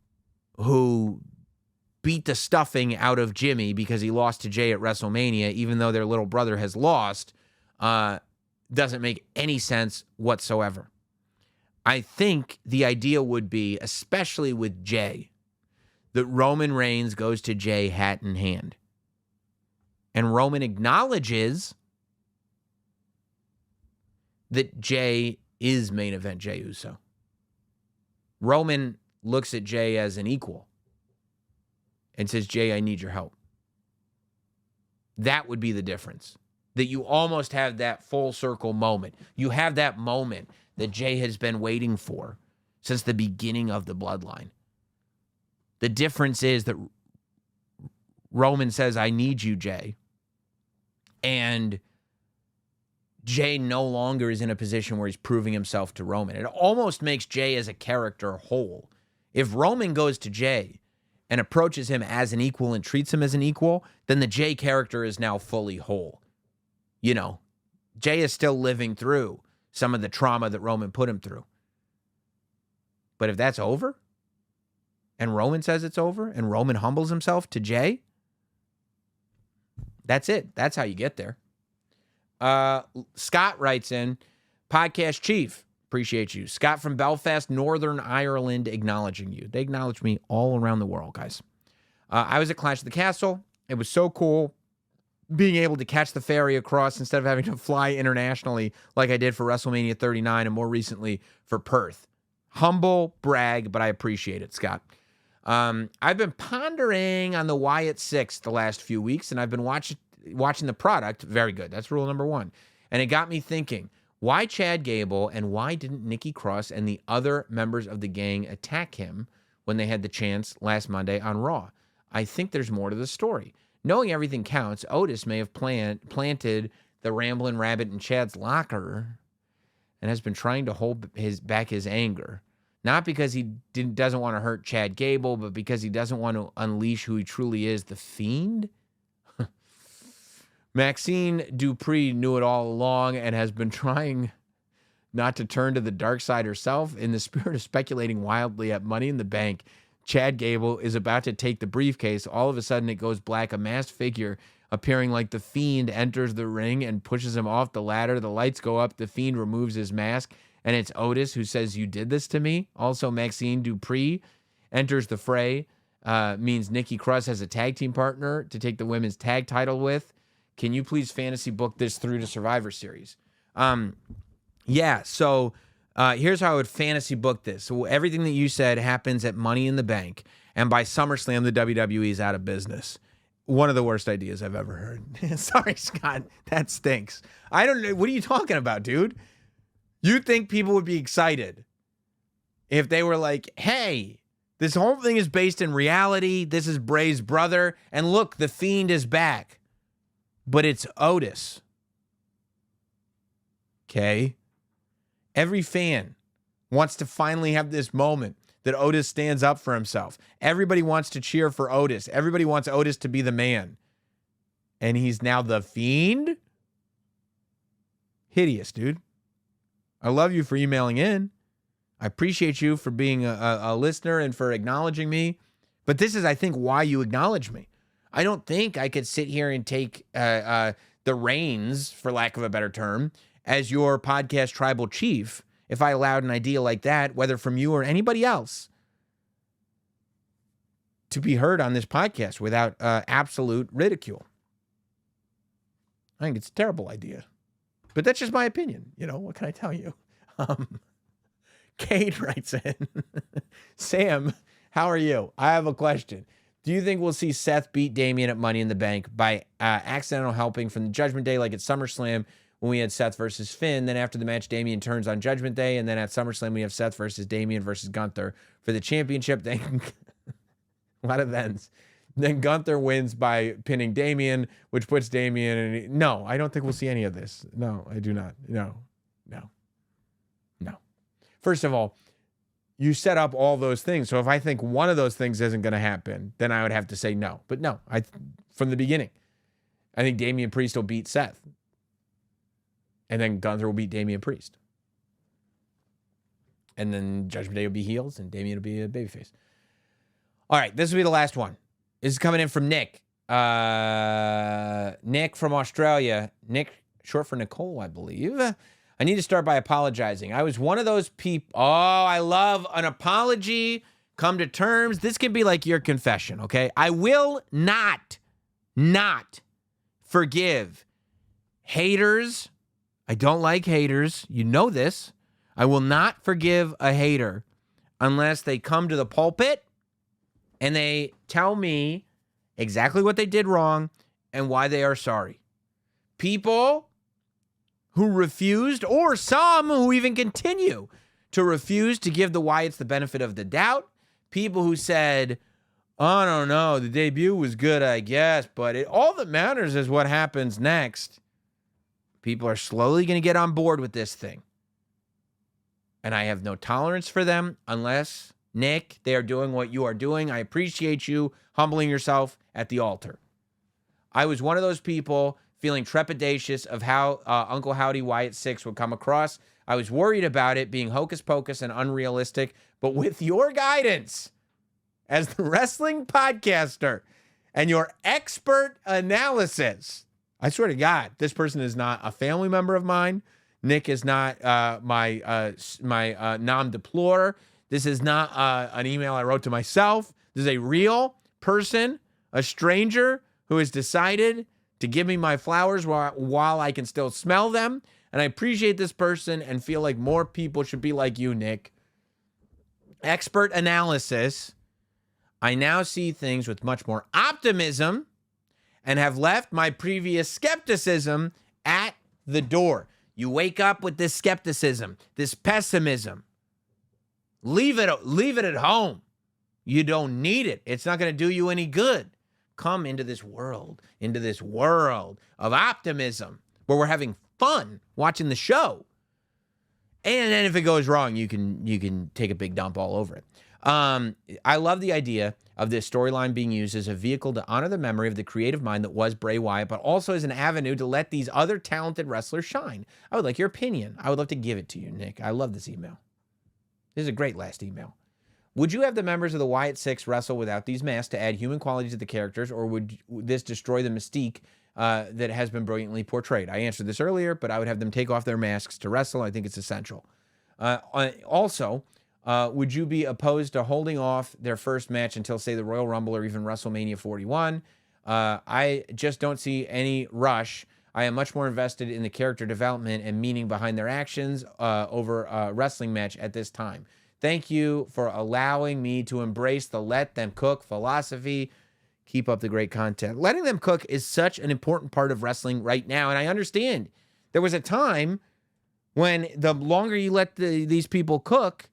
who beat the stuffing out of Jimmy because he lost to Jay at WrestleMania, even though their little brother has lost, doesn't make any sense whatsoever. I think the idea would be, especially with Jay, that Roman Reigns goes to Jay hat in hand. And Roman acknowledges that Jay is main event Jey Uso. Roman looks at Jay as an equal and says, Jay, I need your help. That would be the difference. That you almost have that full circle moment. You have that moment that Jay has been waiting for since the beginning of the Bloodline. The difference is that Roman says, I need you, Jay. And Jay no longer is in a position where he's proving himself to Roman. It almost makes Jay as a character whole. If Roman goes to Jay and approaches him as an equal and treats him as an equal, then the Jay character is now fully whole. Jay is still living through some of the trauma that Roman put him through. But if that's over, and Roman says it's over, and Roman humbles himself to Jay, that's it. That's how you get there. Scott writes in, Podcast Chief, appreciate you. Scott from Belfast, Northern Ireland, acknowledging you. They acknowledge me all around the world, guys. I was at Clash of the Castle. It was so cool being able to catch the ferry across instead of having to fly internationally like I did for WrestleMania 39 and more recently for Perth. Humble brag, but I appreciate it, Scott. I've been pondering on the Wyatt 6 the last few weeks, and I've been watching the product. Very good. That's rule number one. And it got me thinking, why Chad Gable and why didn't Nikki Cross and the other members of the gang attack him when they had the chance last Monday on Raw? I think there's more to the story. Knowing everything counts, Otis may have planted the Ramblin' Rabbit in Chad's locker and has been trying to hold back his anger. Not because he doesn't want to hurt Chad Gable, but because he doesn't want to unleash who he truly is, the Fiend? Maxine Dupree knew it all along and has been trying not to turn to the dark side herself in the spirit of speculating wildly at Money in the Bank Chad Gable is about to take the briefcase. All of a sudden, it goes black. A masked figure appearing like the Fiend enters the ring and pushes him off the ladder. The lights go up. The Fiend removes his mask, and it's Otis who says, "You did this to me." Also, Maxine Dupree enters the fray. Means Nikki Cross has a tag team partner to take the women's tag title with. Can you please fantasy book this through to Survivor Series? Yeah, so here's how I would fantasy book this. So everything that you said happens at Money in the Bank, and by SummerSlam, the WWE is out of business. One of the worst ideas I've ever heard. Sorry, Scott, that stinks. I don't know. What are you talking about, dude? You think people would be excited if they were like, hey, this whole thing is based in reality. This is Bray's brother. And look, the Fiend is back. But it's Otis. Okay? Every fan wants to finally have this moment that Otis stands up for himself. Everybody wants to cheer for Otis. Everybody wants Otis to be the man. And he's now the Fiend? Hideous, dude. I love you for emailing in. I appreciate you for being a listener and for acknowledging me. But this is, I think, why you acknowledge me. I don't think I could sit here and take the reins, for lack of a better term, as your podcast tribal chief if I allowed an idea like that, whether from you or anybody else, to be heard on this podcast without absolute ridicule. I think it's a terrible idea. But that's just my opinion. You know, what can I tell you? Kate writes in, Sam, how are you? I have a question. Do you think we'll see Seth beat Damian at Money in the Bank by accidental helping from the Judgment Day like at SummerSlam when we had Seth versus Finn? Then after the match, Damian turns on Judgment Day. And then at SummerSlam, we have Seth versus Damian versus Gunther for the championship. Then a lot of thens. Then Gunther wins by pinning Damian, which puts Damian in. No, I don't think we'll see any of this. No, I do not. No. First of all, you set up all those things. So if I think one of those things isn't going to happen, then I would have to say no. But no, from the beginning, I think Damian Priest will beat Seth. And then Gunther will beat Damian Priest. And then Judgment Day will be heels and Damian will be a babyface. All right, this will be the last one. This is coming in from Nick. Nick from Australia. Nick, short for Nicole, I believe. I need to start by apologizing. I was one of those people. Oh, I love an apology. Come to terms. This can be like your confession, okay? I will not forgive haters. I don't like haters. You know this. I will not forgive a hater unless they come to the pulpit and they tell me exactly what they did wrong and why they are sorry. People who refused, or some who even continue to refuse to give the Wyatts the benefit of the doubt. People who said, I don't know, the debut was good, I guess, but all that matters is what happens next. People are slowly going to get on board with this thing. And I have no tolerance for them unless, Nick, they are doing what you are doing. I appreciate you humbling yourself at the altar. I was one of those people feeling trepidatious of how Uncle Howdy Wyatt 6 would come across. I was worried about it being hocus pocus and unrealistic, but with your guidance as the wrestling podcaster and your expert analysis, I swear to God, this person is not a family member of mine. Nick is not my nom de plume. This is not an email I wrote to myself. This is a real person, a stranger who has decided to give me my flowers while I can still smell them. And I appreciate this person and feel like more people should be like you, Nick. Expert analysis. I now see things with much more optimism and have left my previous skepticism at the door. You wake up with this skepticism, this pessimism. Leave it at home. You don't need it. It's not going to do you any good. Come into this world of optimism where we're having fun watching the show. And then if it goes wrong, you can take a big dump all over it. I love the idea of this storyline being used as a vehicle to honor the memory of the creative mind that was Bray Wyatt, but also as an avenue to let these other talented wrestlers shine. I would like your opinion. I would love to give it to you, Nick. I love this email. This is a great last email. Would you have the members of the Wyatt Six wrestle without these masks to add human qualities to the characters, or would this destroy the mystique that has been brilliantly portrayed? I answered this earlier, but I would have them take off their masks to wrestle. I think it's essential. Also, would you be opposed to holding off their first match until, say, the Royal Rumble or even WrestleMania 41? I just don't see any rush. I am much more invested in the character development and meaning behind their actions over a wrestling match at this time. Thank you for allowing me to embrace the let them cook philosophy. Keep up the great content. Letting them cook is such an important part of wrestling right now, and I understand. There was a time when the longer you let these people cook,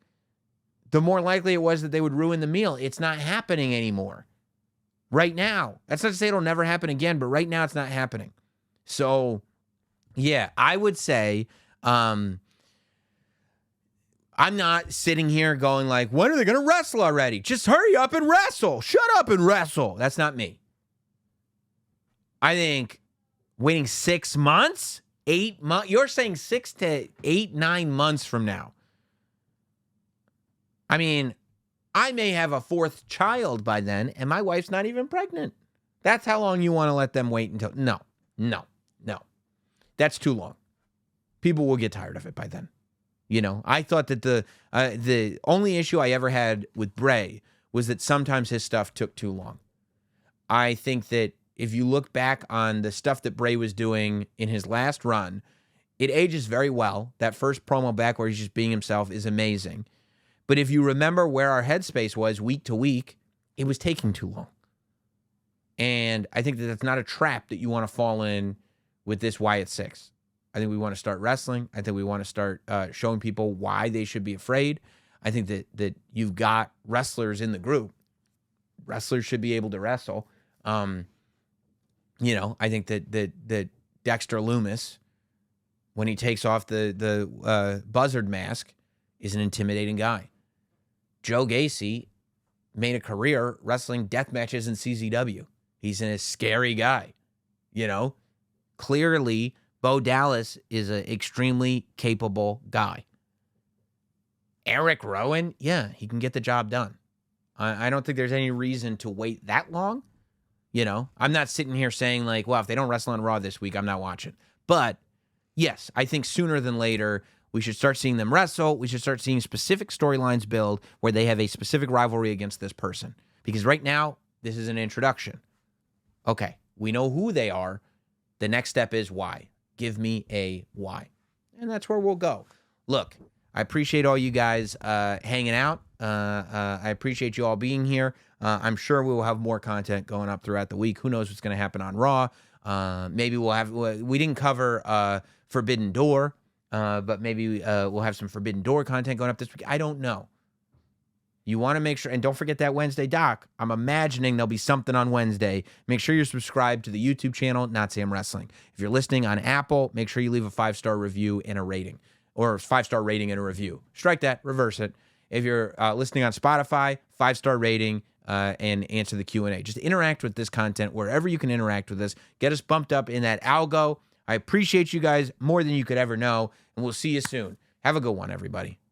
the more likely it was that they would ruin the meal. It's not happening anymore. Right now. That's not to say it'll never happen again, but right now it's not happening. So, yeah, I would say I'm not sitting here going like, when are they going to wrestle already? Just hurry up and wrestle. Shut up and wrestle. That's not me. I think waiting 6 months, 8 months, you're saying 6 to 8, 9 months from now. I mean, I may have a fourth child by then, and my wife's not even pregnant. That's how long you want to let them wait until. No. That's too long. People will get tired of it by then. You know, I thought that the only issue I ever had with Bray was that sometimes his stuff took too long. I think that if you look back on the stuff that Bray was doing in his last run, it ages very well. That first promo back where he's just being himself is amazing. But if you remember where our headspace was week to week, it was taking too long. And I think that that's not a trap that you want to fall in with this Wyatt Six. I think we want to start wrestling. I think we want to start showing people why they should be afraid. I think that you've got wrestlers in the group. Wrestlers should be able to wrestle. I think that Dexter Lumis, when he takes off the buzzard mask, is an intimidating guy. Joe Gacy made a career wrestling death matches in CZW. He's a scary guy. Clearly, Bo Dallas is an extremely capable guy. Eric Rowan, yeah, he can get the job done. I don't think there's any reason to wait that long. I'm not sitting here saying like, well, if they don't wrestle on Raw this week, I'm not watching. But yes, I think sooner than later, we should start seeing them wrestle. We should start seeing specific storylines build where they have a specific rivalry against this person. Because right now, this is an introduction. Okay, we know who they are. The next step is why. Give me a why. And that's where we'll go. Look, I appreciate all you guys hanging out. I appreciate you all being here. I'm sure we will have more content going up throughout the week. Who knows what's going to happen on Raw. Maybe we didn't cover Forbidden Door, but maybe we'll have some Forbidden Door content going up this week. I don't know. You want to make sure, and don't forget that Wednesday doc. I'm imagining there'll be something on Wednesday. Make sure you're subscribed to the YouTube channel, Notsam Wrestling. If you're listening on Apple, make sure you leave a 5-star review and a rating, or 5-star rating and a review. Strike that, reverse it. If you're listening on Spotify, 5-star rating and answer the Q&A. Just interact with this content wherever you can interact with us. Get us bumped up in that algo. I appreciate you guys more than you could ever know, and we'll see you soon. Have a good one, everybody.